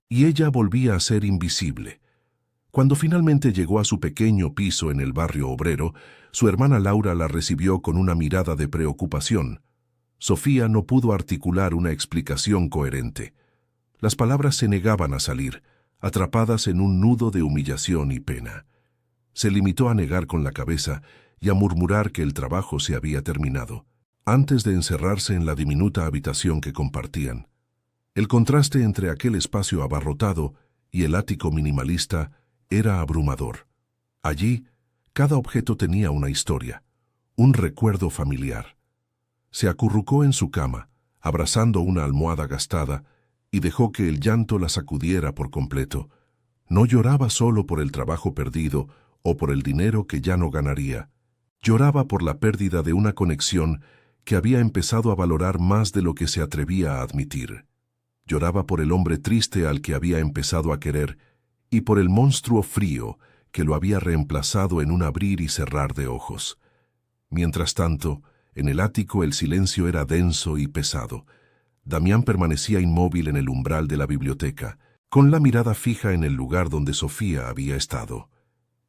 y ella volvía a ser invisible. Cuando finalmente llegó a su pequeño piso en el barrio obrero, su hermana Laura la recibió con una mirada de preocupación. Sofía no pudo articular una explicación coherente. Las palabras se negaban a salir, atrapadas en un nudo de humillación y pena. Se limitó a negar con la cabeza y a murmurar que el trabajo se había terminado, antes de encerrarse en la diminuta habitación que compartían. El contraste entre aquel espacio abarrotado y el ático minimalista era abrumador. Allí, cada objeto tenía una historia, un recuerdo familiar. Se acurrucó en su cama, abrazando una almohada gastada, y dejó que el llanto la sacudiera por completo. No lloraba solo por el trabajo perdido o por el dinero que ya no ganaría. Lloraba por la pérdida de una conexión que había empezado a valorar más de lo que se atrevía a admitir. Lloraba por el hombre triste al que había empezado a querer y por el monstruo frío que lo había reemplazado en un abrir y cerrar de ojos. Mientras tanto, en el ático el silencio era denso y pesado. Damián permanecía inmóvil en el umbral de la biblioteca, con la mirada fija en el lugar donde Sofía había estado.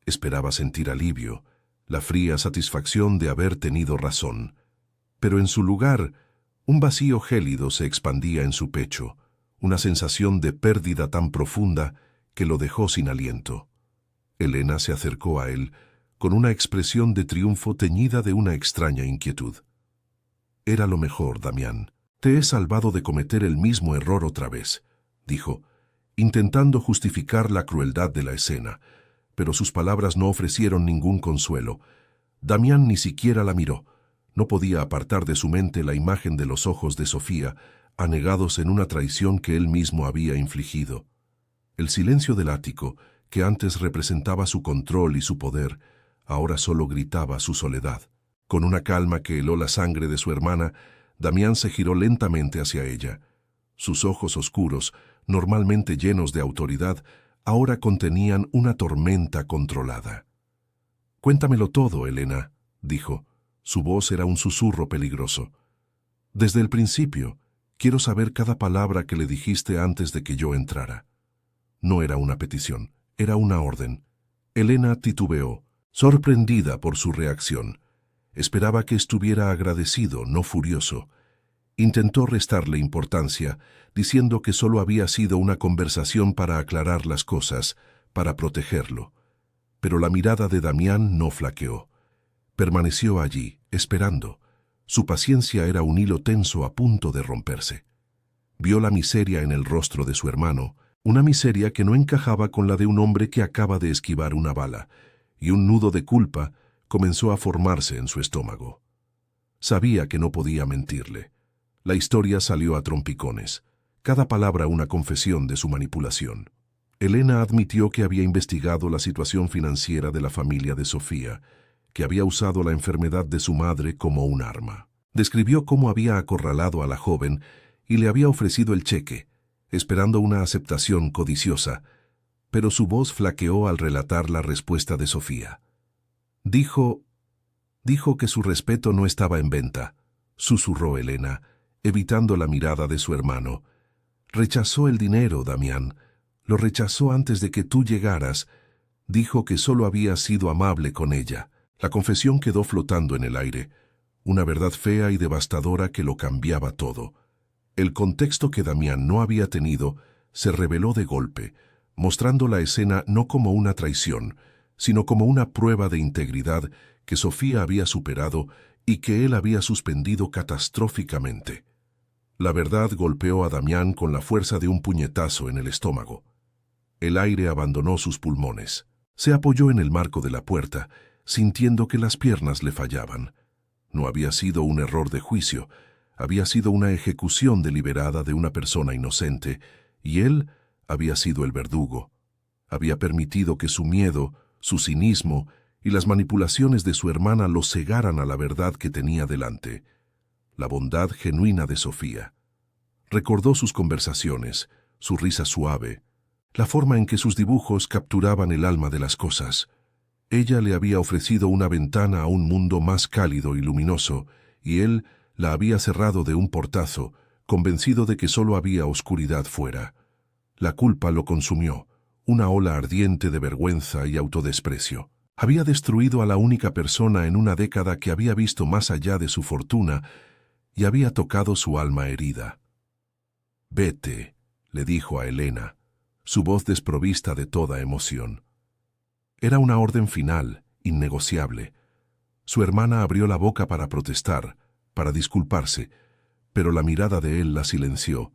Esperaba sentir alivio, la fría satisfacción de haber tenido razón. Pero en su lugar, un vacío gélido se expandía en su pecho, una sensación de pérdida tan profunda que lo dejó sin aliento. Elena se acercó a él con una expresión de triunfo teñida de una extraña inquietud. «Era lo mejor, Damián. Te he salvado de cometer el mismo error otra vez», dijo, intentando justificar la crueldad de la escena, pero sus palabras no ofrecieron ningún consuelo. Damián ni siquiera la miró. No podía apartar de su mente la imagen de los ojos de Sofía, anegados en una traición que él mismo había infligido. El silencio del ático, que antes representaba su control y su poder, ahora solo gritaba su soledad. Con una calma que heló la sangre de su hermana, Damián se giró lentamente hacia ella. Sus ojos oscuros, normalmente llenos de autoridad, ahora contenían una tormenta controlada. «Cuéntamelo todo, Elena», dijo. Su voz era un susurro peligroso. «Desde el principio, quiero saber cada palabra que le dijiste antes de que yo entrara». No era una petición, era una orden. Elena titubeó, sorprendida por su reacción. Esperaba que estuviera agradecido, no furioso. Intentó restarle importancia, diciendo que solo había sido una conversación para aclarar las cosas, para protegerlo. Pero la mirada de Damián no flaqueó. Permaneció allí, esperando. Su paciencia era un hilo tenso a punto de romperse. Vio la miseria en el rostro de su hermano, una miseria que no encajaba con la de un hombre que acaba de esquivar una bala, y un nudo de culpa comenzó a formarse en su estómago. Sabía que no podía mentirle. La historia salió a trompicones, cada palabra una confesión de su manipulación. Elena admitió que había investigado la situación financiera de la familia de Sofía, que había usado la enfermedad de su madre como un arma. Describió cómo había acorralado a la joven y le había ofrecido el cheque, esperando una aceptación codiciosa, pero su voz flaqueó al relatar la respuesta de Sofía. Dijo que su respeto no estaba en venta, susurró Elena, evitando la mirada de su hermano. Rechazó el dinero, Damián. Lo rechazó antes de que tú llegaras. Dijo que solo había sido amable con ella. La confesión quedó flotando en el aire, una verdad fea y devastadora que lo cambiaba todo. El contexto que Damián no había tenido se reveló de golpe, mostrando la escena no como una traición, sino como una prueba de integridad que Sofía había superado y que él había suspendido catastróficamente. La verdad golpeó a Damián con la fuerza de un puñetazo en el estómago. El aire abandonó sus pulmones. Se apoyó en el marco de la puerta, sintiendo que las piernas le fallaban. No había sido un error de juicio, había sido una ejecución deliberada de una persona inocente, y él había sido el verdugo. Había permitido que su miedo, su cinismo y las manipulaciones de su hermana lo cegaran a la verdad que tenía delante, la bondad genuina de Sofía. Recordó sus conversaciones, su risa suave, la forma en que sus dibujos capturaban el alma de las cosas. Ella le había ofrecido una ventana a un mundo más cálido y luminoso, y él la había cerrado de un portazo, convencido de que solo había oscuridad fuera. La culpa lo consumió, una ola ardiente de vergüenza y autodesprecio. Había destruido a la única persona en una década que había visto más allá de su fortuna y había tocado su alma herida. «Vete», le dijo a Elena, su voz desprovista de toda emoción. Era una orden final, innegociable. Su hermana abrió la boca para protestar, para disculparse, pero la mirada de él la silenció.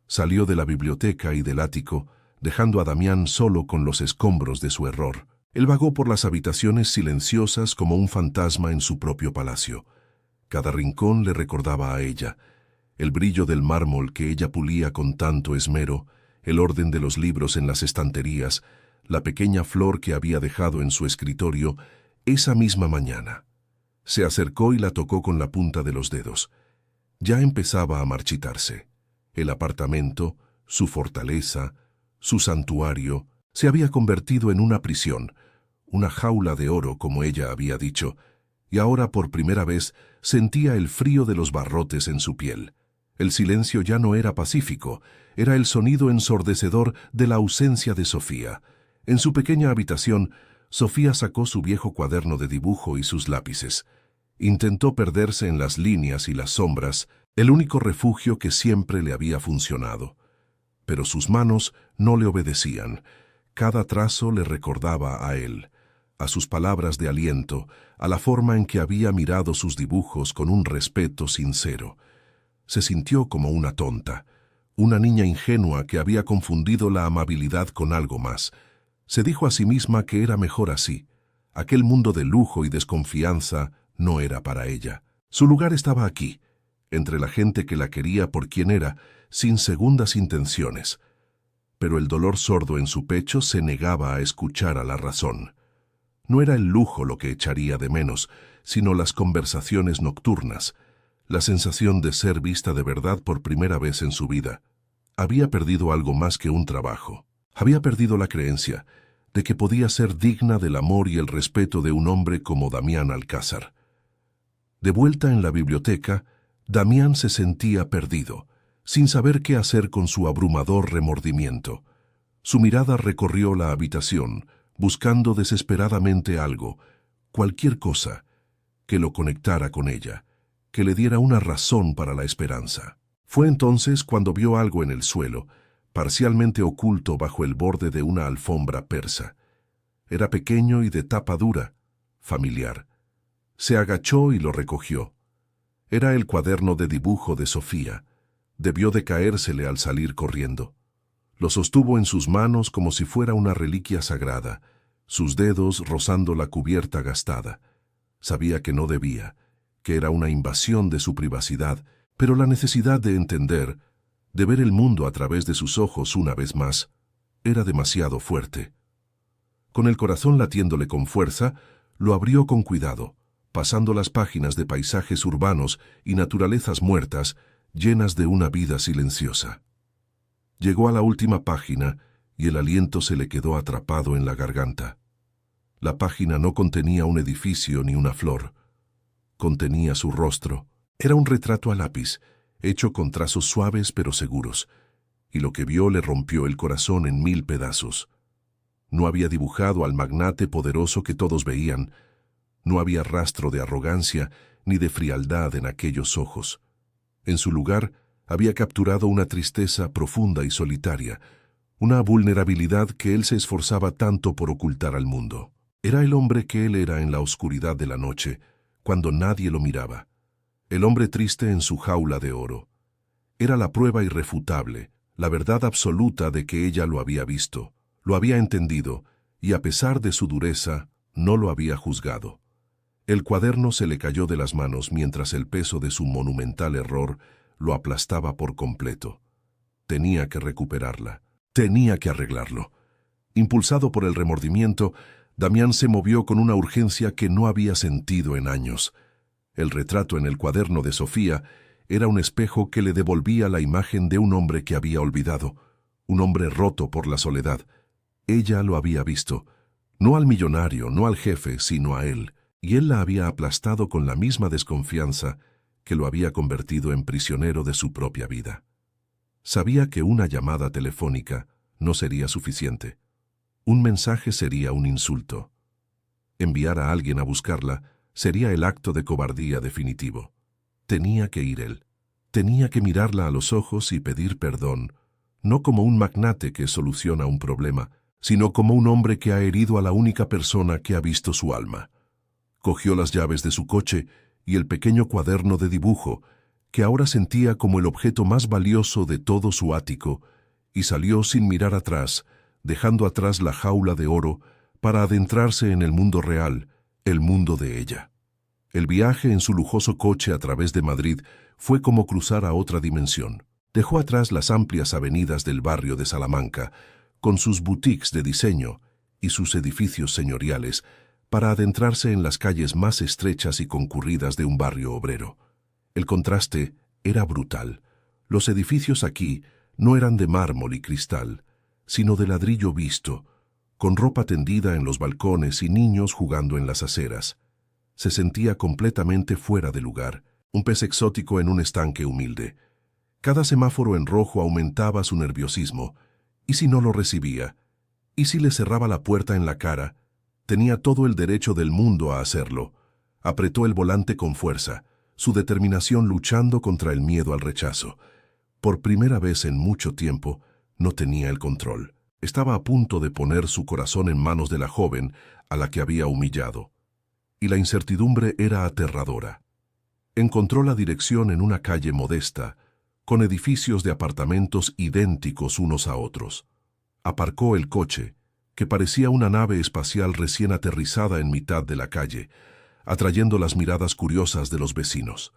Salió de la biblioteca y del ático, dejando a Damián solo con los escombros de su error. Él vagó por las habitaciones silenciosas como un fantasma en su propio palacio. Cada rincón le recordaba a ella, el brillo del mármol que ella pulía con tanto esmero, el orden de los libros en las estanterías, la pequeña flor que había dejado en su escritorio esa misma mañana. Se acercó y la tocó con la punta de los dedos. Ya empezaba a marchitarse. El apartamento, su fortaleza, su santuario, se había convertido en una prisión, una jaula de oro, como ella había dicho, y ahora por primera vez sentía el frío de los barrotes en su piel. El silencio ya no era pacífico, era el sonido ensordecedor de la ausencia de Sofía. En su pequeña habitación, Sofía sacó su viejo cuaderno de dibujo y sus lápices. Intentó perderse en las líneas y las sombras, el único refugio que siempre le había funcionado. Pero sus manos no le obedecían. Cada trazo le recordaba a él, a sus palabras de aliento, a la forma en que había mirado sus dibujos con un respeto sincero. Se sintió como una tonta, una niña ingenua que había confundido la amabilidad con algo más. Se dijo a sí misma que era mejor así. Aquel mundo de lujo y desconfianza no era para ella. Su lugar estaba aquí, entre la gente que la quería por quien era, sin segundas intenciones. Pero el dolor sordo en su pecho se negaba a escuchar a la razón. No era el lujo lo que echaría de menos, sino las conversaciones nocturnas, la sensación de ser vista de verdad por primera vez en su vida. Había perdido algo más que un trabajo. Había perdido la creencia de que podía ser digna del amor y el respeto de un hombre como Damián Alcázar. De vuelta en la biblioteca, Damián se sentía perdido, sin saber qué hacer con su abrumador remordimiento. Su mirada recorrió la habitación, buscando desesperadamente algo, cualquier cosa, que lo conectara con ella, que le diera una razón para la esperanza. Fue entonces cuando vio algo en el suelo, parcialmente oculto bajo el borde de una alfombra persa. Era pequeño y de tapa dura, familiar. Se agachó y lo recogió. Era el cuaderno de dibujo de Sofía. Debió de caérsele al salir corriendo. Lo sostuvo en sus manos como si fuera una reliquia sagrada, sus dedos rozando la cubierta gastada. Sabía que no debía, que era una invasión de su privacidad, pero la necesidad de entender, de ver el mundo a través de sus ojos una vez más, era demasiado fuerte. Con el corazón latiéndole con fuerza, lo abrió con cuidado, pasando las páginas de paisajes urbanos y naturalezas muertas, llenas de una vida silenciosa. Llegó a la última página y el aliento se le quedó atrapado en la garganta. La página no contenía un edificio ni una flor. Contenía su rostro. Era un retrato a lápiz, hecho con trazos suaves pero seguros, y lo que vio le rompió el corazón en 1000 pedazos. No había dibujado al magnate poderoso que todos veían. No había rastro de arrogancia ni de frialdad en aquellos ojos. En su lugar, había capturado una tristeza profunda y solitaria, una vulnerabilidad que él se esforzaba tanto por ocultar al mundo. Era el hombre que él era en la oscuridad de la noche, cuando nadie lo miraba. El hombre triste en su jaula de oro. Era la prueba irrefutable, la verdad absoluta de que ella lo había visto, lo había entendido, y a pesar de su dureza, no lo había juzgado. El cuaderno se le cayó de las manos mientras el peso de su monumental error lo aplastaba por completo. Tenía que recuperarla, tenía que arreglarlo. Impulsado por el remordimiento, Damián se movió con una urgencia que no había sentido en años. El retrato en el cuaderno de Sofía era un espejo que le devolvía la imagen de un hombre que había olvidado, un hombre roto por la soledad. Ella lo había visto, no al millonario, no al jefe, sino a él, y él la había aplastado con la misma desconfianza que lo había convertido en prisionero de su propia vida. Sabía que una llamada telefónica no sería suficiente. Un mensaje sería un insulto. Enviar a alguien a buscarla sería el acto de cobardía definitivo. Tenía que ir él. Tenía que mirarla a los ojos y pedir perdón, no como un magnate que soluciona un problema, sino como un hombre que ha herido a la única persona que ha visto su alma. Cogió las llaves de su coche y el pequeño cuaderno de dibujo, que ahora sentía como el objeto más valioso de todo su ático, y salió sin mirar atrás, dejando atrás la jaula de oro para adentrarse en el mundo real, el mundo de ella. El viaje en su lujoso coche a través de Madrid fue como cruzar a otra dimensión. Dejó atrás las amplias avenidas del barrio de Salamanca, con sus boutiques de diseño, y sus edificios señoriales para adentrarse en las calles más estrechas y concurridas de un barrio obrero. El contraste era brutal. Los edificios aquí no eran de mármol y cristal, sino de ladrillo visto, con ropa tendida en los balcones y niños jugando en las aceras. Se sentía completamente fuera de lugar, un pez exótico en un estanque humilde. Cada semáforo en rojo aumentaba su nerviosismo, y si no lo recibía, y si le cerraba la puerta en la cara, tenía todo el derecho del mundo a hacerlo. Apretó el volante con fuerza, su determinación luchando contra el miedo al rechazo. Por primera vez en mucho tiempo, no tenía el control. Estaba a punto de poner su corazón en manos de la joven a la que había humillado. Y la incertidumbre era aterradora. Encontró la dirección en una calle modesta, con edificios de apartamentos idénticos unos a otros. Aparcó el coche, que parecía una nave espacial recién aterrizada en mitad de la calle, atrayendo las miradas curiosas de los vecinos.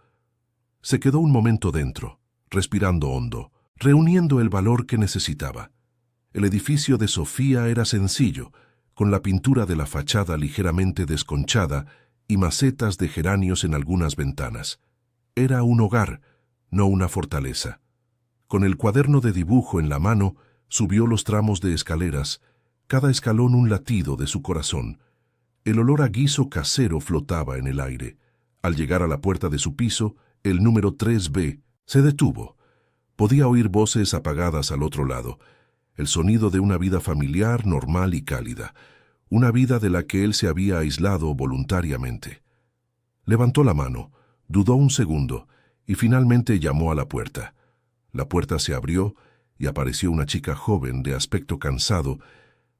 Se quedó un momento dentro, respirando hondo, reuniendo el valor que necesitaba. El edificio de Sofía era sencillo, con la pintura de la fachada ligeramente desconchada y macetas de geranios en algunas ventanas. Era un hogar, no una fortaleza. Con el cuaderno de dibujo en la mano, subió los tramos de escaleras, cada escalón un latido de su corazón. El olor a guiso casero flotaba en el aire. Al llegar a la puerta de su piso, el número 3B se detuvo. Podía oír voces apagadas al otro lado, el sonido de una vida familiar, normal y cálida, una vida de la que él se había aislado voluntariamente. Levantó la mano, dudó un segundo y finalmente llamó a la puerta. La puerta se abrió y apareció una chica joven de aspecto cansado,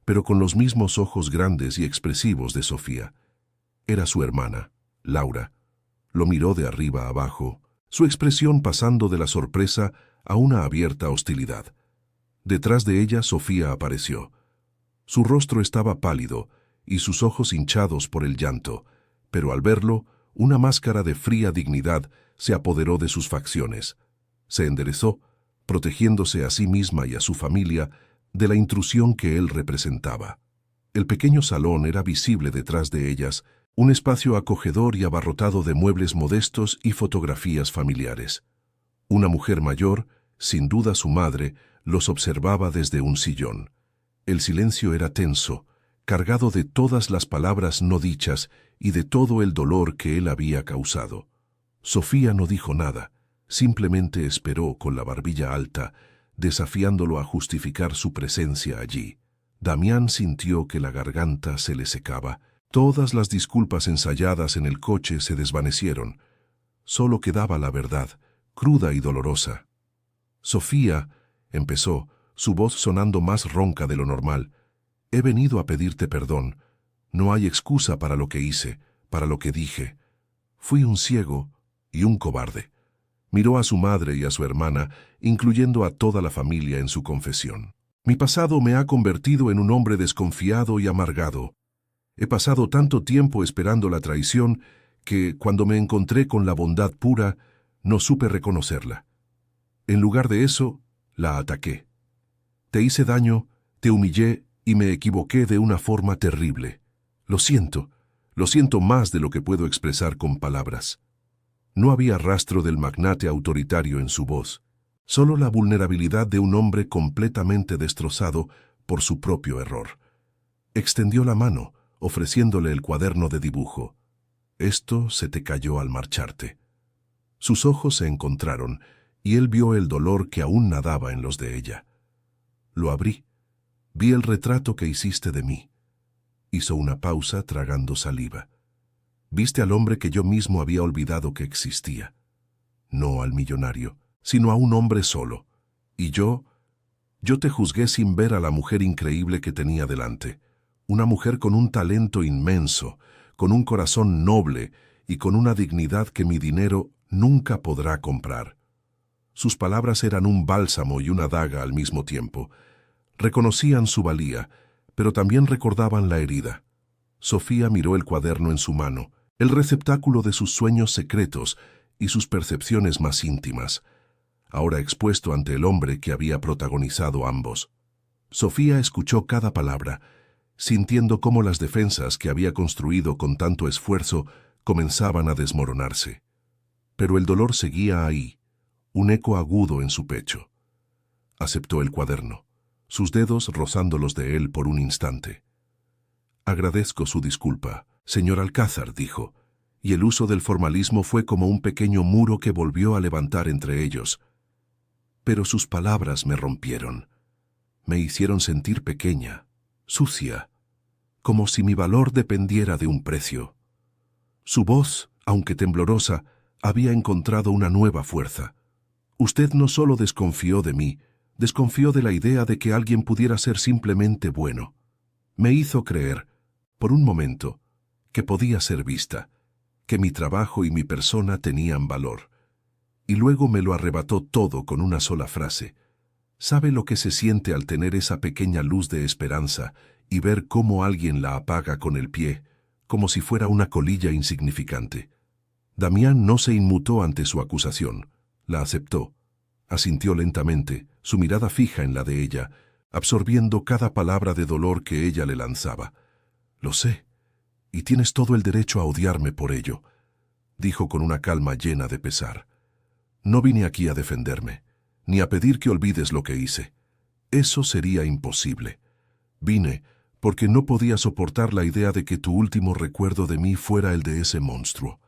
pero con los mismos ojos grandes y expresivos de Sofía. Era su hermana, Laura. Lo miró de arriba a abajo, su expresión pasando de la sorpresa a una abierta hostilidad. Detrás de ella Sofía apareció. Su rostro estaba pálido y sus ojos hinchados por el llanto, pero al verlo, una máscara de fría dignidad se apoderó de sus facciones. Se enderezó, protegiéndose a sí misma y a su familia de la intrusión que él representaba. El pequeño salón era visible detrás de ellas, un espacio acogedor y abarrotado de muebles modestos y fotografías familiares. Una mujer mayor, sin duda su madre, los observaba desde un sillón. El silencio era tenso, cargado de todas las palabras no dichas y de todo el dolor que él había causado. Sofía no dijo nada, simplemente esperó con la barbilla alta, desafiándolo a justificar su presencia allí. Damián sintió que la garganta se le secaba. Todas las disculpas ensayadas en el coche se desvanecieron. Solo quedaba la verdad, cruda y dolorosa. Sofía, empezó, su voz sonando más ronca de lo normal. He venido a pedirte perdón. No hay excusa para lo que hice, para lo que dije. Fui un ciego y un cobarde. Miró a su madre y a su hermana, incluyendo a toda la familia en su confesión. Mi pasado me ha convertido en un hombre desconfiado y amargado. He pasado tanto tiempo esperando la traición que, cuando me encontré con la bondad pura, no supe reconocerla. En lugar de eso, la ataqué. Te hice daño, te humillé y me equivoqué de una forma terrible. Lo siento más de lo que puedo expresar con palabras. No había rastro del magnate autoritario en su voz, solo la vulnerabilidad de un hombre completamente destrozado por su propio error. Extendió la mano, ofreciéndole el cuaderno de dibujo. Esto se te cayó al marcharte. Sus ojos se encontraron y él vio el dolor que aún nadaba en los de ella. Lo abrí. Vi el retrato que hiciste de mí. Hizo una pausa tragando saliva. Viste al hombre que yo mismo había olvidado que existía. No al millonario, sino a un hombre solo. Y yo te juzgué sin ver a la mujer increíble que tenía delante. Una mujer con un talento inmenso, con un corazón noble y con una dignidad que mi dinero nunca podrá comprar. Sus palabras eran un bálsamo y una daga al mismo tiempo. Reconocían su valía, pero también recordaban la herida. Sofía miró el cuaderno en su mano, el receptáculo de sus sueños secretos y sus percepciones más íntimas, ahora expuesto ante el hombre que había protagonizado ambos. Sofía escuchó cada palabra, sintiendo cómo las defensas que había construido con tanto esfuerzo comenzaban a desmoronarse. Pero el dolor seguía ahí, un eco agudo en su pecho. Aceptó el cuaderno, sus dedos rozando los de él por un instante. «Agradezco su disculpa, señor Alcázar», dijo, y el uso del formalismo fue como un pequeño muro que volvió a levantar entre ellos. Pero sus palabras me rompieron. Me hicieron sentir pequeña, sucia, como si mi valor dependiera de un precio. Su voz, aunque temblorosa, había encontrado una nueva fuerza. «Usted no solo desconfió de mí, desconfió de la idea de que alguien pudiera ser simplemente bueno. Me hizo creer, por un momento, que podía ser vista, que mi trabajo y mi persona tenían valor. Y luego me lo arrebató todo con una sola frase. ¿Sabe lo que se siente al tener esa pequeña luz de esperanza y ver cómo alguien la apaga con el pie, como si fuera una colilla insignificante?» Damián no se inmutó ante su acusación, la aceptó. Asintió lentamente, su mirada fija en la de ella, absorbiendo cada palabra de dolor que ella le lanzaba. «Lo sé, y tienes todo el derecho a odiarme por ello», dijo con una calma llena de pesar. «No vine aquí a defenderme, ni a pedir que olvides lo que hice. Eso sería imposible. Vine porque no podía soportar la idea de que tu último recuerdo de mí fuera el de ese monstruo.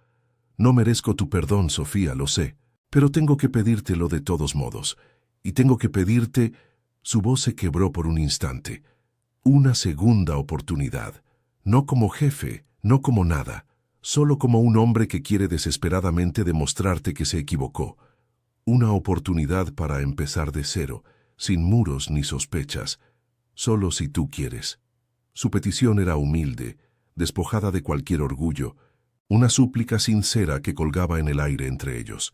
No merezco tu perdón, Sofía, lo sé, pero tengo que pedírtelo de todos modos. Y tengo que pedirte...» Su voz se quebró por un instante. «Una segunda oportunidad. No como jefe, no como nada, solo como un hombre que quiere desesperadamente demostrarte que se equivocó. Una oportunidad para empezar de cero, sin muros ni sospechas, solo si tú quieres». Su petición era humilde, despojada de cualquier orgullo, una súplica sincera que colgaba en el aire entre ellos.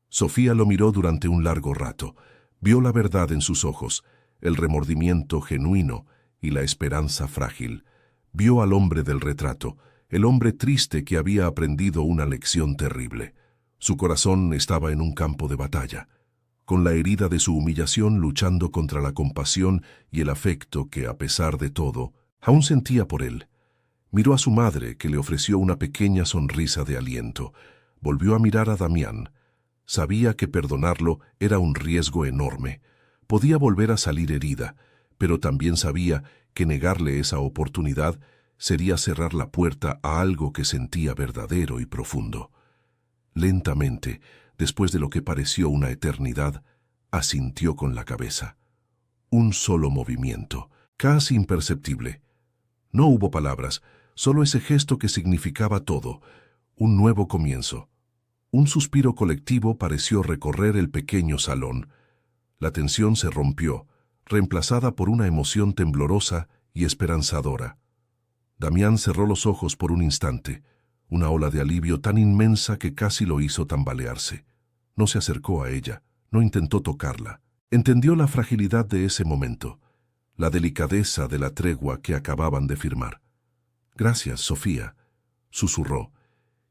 Sofía lo miró durante un largo rato, vio la verdad en sus ojos, el remordimiento genuino y la esperanza frágil. Vio al hombre del retrato, el hombre triste que había aprendido una lección terrible. Su corazón estaba en un campo de batalla, con la herida de su humillación luchando contra la compasión y el afecto que, a pesar de todo, aún sentía por él. Miró a su madre, que le ofreció una pequeña sonrisa de aliento. Volvió a mirar a Damián. Sabía que perdonarlo era un riesgo enorme. Podía volver a salir herida, pero también sabía que negarle esa oportunidad sería cerrar la puerta a algo que sentía verdadero y profundo. Lentamente, después de lo que pareció una eternidad, asintió con la cabeza. Un solo movimiento, casi imperceptible. No hubo palabras, solo ese gesto que significaba todo, un nuevo comienzo. Un suspiro colectivo pareció recorrer el pequeño salón. La tensión se rompió, reemplazada por una emoción temblorosa y esperanzadora. Damián cerró los ojos por un instante, una ola de alivio tan inmensa que casi lo hizo tambalearse. No se acercó a ella, no intentó tocarla. Entendió la fragilidad de ese momento, la delicadeza de la tregua que acababan de firmar. «Gracias, Sofía», susurró,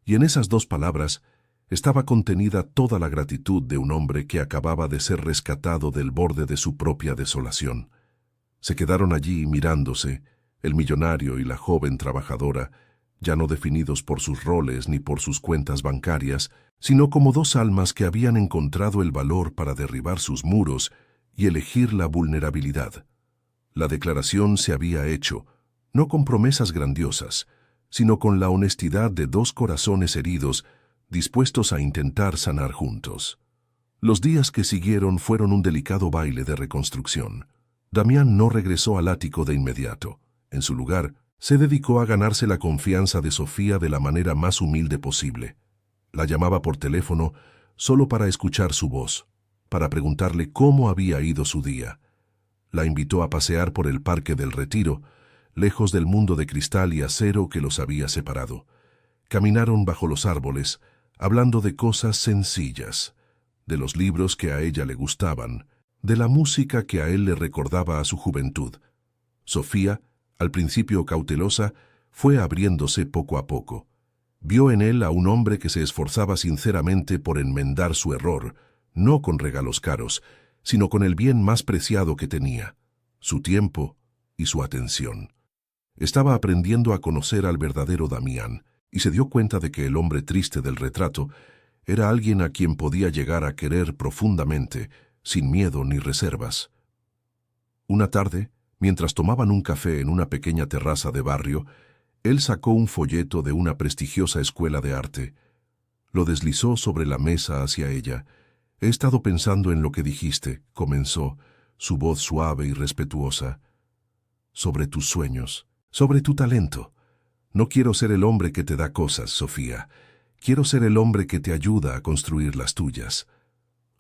y en esas dos palabras estaba contenida toda la gratitud de un hombre que acababa de ser rescatado del borde de su propia desolación. Se quedaron allí mirándose, el millonario y la joven trabajadora, ya no definidos por sus roles ni por sus cuentas bancarias, sino como dos almas que habían encontrado el valor para derribar sus muros y elegir la vulnerabilidad. La declaración se había hecho, no con promesas grandiosas, sino con la honestidad de dos corazones heridos dispuestos a intentar sanar juntos. Los días que siguieron fueron un delicado baile de reconstrucción. Damián no regresó al ático de inmediato. En su lugar, se dedicó a ganarse la confianza de Sofía de la manera más humilde posible. La llamaba por teléfono solo para escuchar su voz, para preguntarle cómo había ido su día. La invitó a pasear por el Parque del Retiro, lejos del mundo de cristal y acero que los había separado. Caminaron bajo los árboles, hablando de cosas sencillas, de los libros que a ella le gustaban, de la música que a él le recordaba a su juventud. Sofía, al principio cautelosa, fue abriéndose poco a poco. Vio en él a un hombre que se esforzaba sinceramente por enmendar su error, no con regalos caros, sino con el bien más preciado que tenía, su tiempo y su atención. Estaba aprendiendo a conocer al verdadero Damián y se dio cuenta de que el hombre triste del retrato era alguien a quien podía llegar a querer profundamente, sin miedo ni reservas. Una tarde, mientras tomaban un café en una pequeña terraza de barrio, él sacó un folleto de una prestigiosa escuela de arte. Lo deslizó sobre la mesa hacia ella. «He estado pensando en lo que dijiste», comenzó, su voz suave y respetuosa. «Sobre tus sueños, sobre tu talento. No quiero ser el hombre que te da cosas, Sofía. Quiero ser el hombre que te ayuda a construir las tuyas».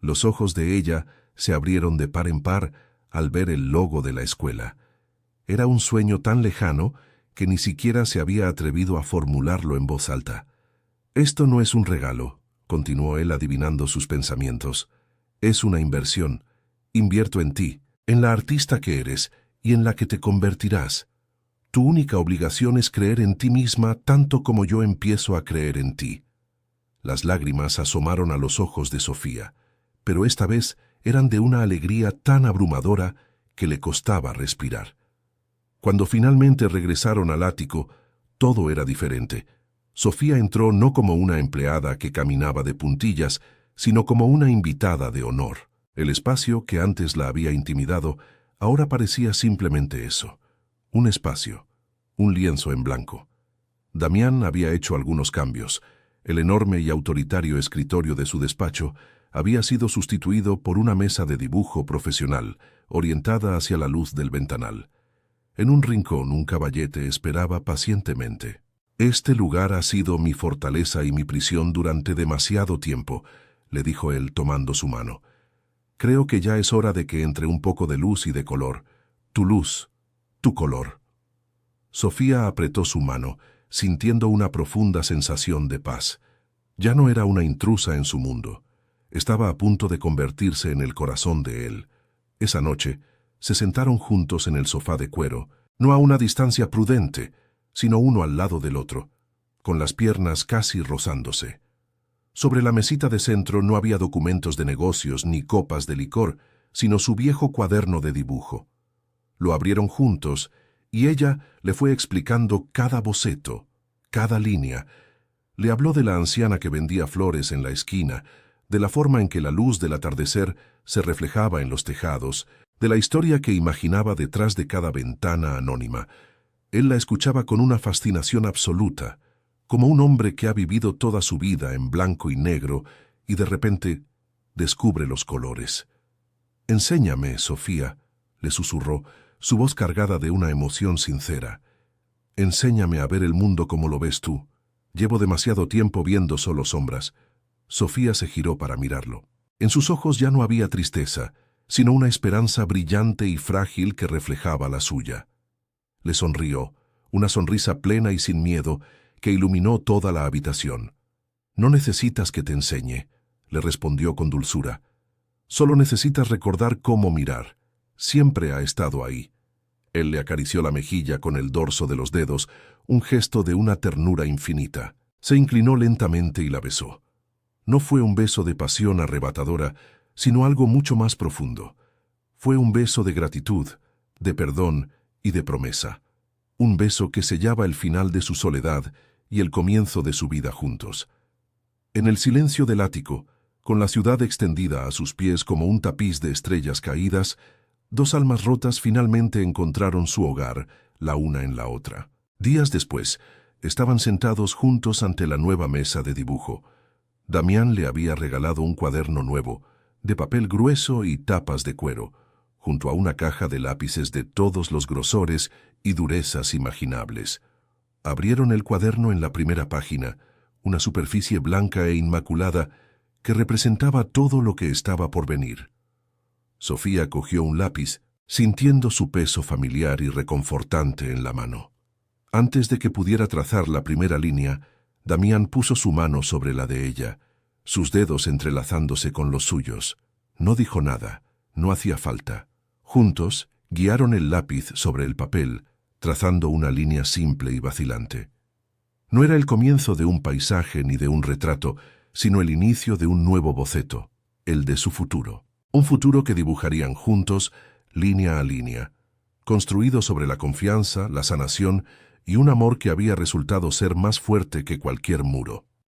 Los ojos de ella se abrieron de par en par al ver el logo de la escuela. Era un sueño tan lejano que ni siquiera se había atrevido a formularlo en voz alta. «Esto no es un regalo», continuó él adivinando sus pensamientos. «Es una inversión. Invierto en ti, en la artista que eres y en la que te convertirás. Tu única obligación es creer en ti misma tanto como yo empiezo a creer en ti». Las lágrimas asomaron a los ojos de Sofía, pero esta vez eran de una alegría tan abrumadora que le costaba respirar. Cuando finalmente regresaron al ático, todo era diferente. Sofía entró no como una empleada que caminaba de puntillas, sino como una invitada de honor. El espacio que antes la había intimidado ahora parecía simplemente eso, un espacio, un lienzo en blanco. Damián había hecho algunos cambios. El enorme y autoritario escritorio de su despacho había sido sustituido por una mesa de dibujo profesional, orientada hacia la luz del ventanal. En un rincón un caballete esperaba pacientemente. «Este lugar ha sido mi fortaleza y mi prisión durante demasiado tiempo», le dijo él tomando su mano. «Creo que ya es hora de que entre un poco de luz y de color. Tu luz, tu color». Sofía apretó su mano, sintiendo una profunda sensación de paz. Ya no era una intrusa en su mundo. Estaba a punto de convertirse en el corazón de él. Esa noche, se sentaron juntos en el sofá de cuero, no a una distancia prudente, sino uno al lado del otro, con las piernas casi rozándose. Sobre la mesita de centro no había documentos de negocios ni copas de licor, sino su viejo cuaderno de dibujo. Lo abrieron juntos y ella le fue explicando cada boceto, cada línea. Le habló de la anciana que vendía flores en la esquina, de la forma en que la luz del atardecer se reflejaba en los tejados, de la historia que imaginaba detrás de cada ventana anónima. Él la escuchaba con una fascinación absoluta, como un hombre que ha vivido toda su vida en blanco y negro y de repente descubre los colores. «Enséñame, Sofía», le susurró, su voz cargada de una emoción sincera. «Enséñame a ver el mundo como lo ves tú. Llevo demasiado tiempo viendo solo sombras». Sofía se giró para mirarlo. En sus ojos ya no había tristeza, sino una esperanza brillante y frágil que reflejaba la suya. Le sonrió, una sonrisa plena y sin miedo que iluminó toda la habitación. «No necesitas que te enseñe», le respondió con dulzura. «Solo necesitas recordar cómo mirar. Siempre ha estado ahí». Él le acarició la mejilla con el dorso de los dedos, un gesto de una ternura infinita. Se inclinó lentamente y la besó. No fue un beso de pasión arrebatadora, sino algo mucho más profundo. Fue un beso de gratitud, de perdón y de promesa. Un beso que sellaba el final de su soledad y el comienzo de su vida juntos. En el silencio del ático, con la ciudad extendida a sus pies como un tapiz de estrellas caídas, dos almas rotas finalmente encontraron su hogar, la una en la otra. Días después, estaban sentados juntos ante la nueva mesa de dibujo. Damián le había regalado un cuaderno nuevo, de papel grueso y tapas de cuero, junto a una caja de lápices de todos los grosores y durezas imaginables. Abrieron el cuaderno en la primera página, una superficie blanca e inmaculada que representaba todo lo que estaba por venir. Sofía cogió un lápiz, sintiendo su peso familiar y reconfortante en la mano. Antes de que pudiera trazar la primera línea, Damián puso su mano sobre la de ella, sus dedos entrelazándose con los suyos. No dijo nada, no hacía falta. Juntos, guiaron el lápiz sobre el papel, trazando una línea simple y vacilante. No era el comienzo de un paisaje ni de un retrato, sino el inicio de un nuevo boceto, el de su futuro. Un futuro que dibujarían juntos, línea a línea. construido sobre la confianza, la sanación y un amor que había resultado ser más fuerte que cualquier muro.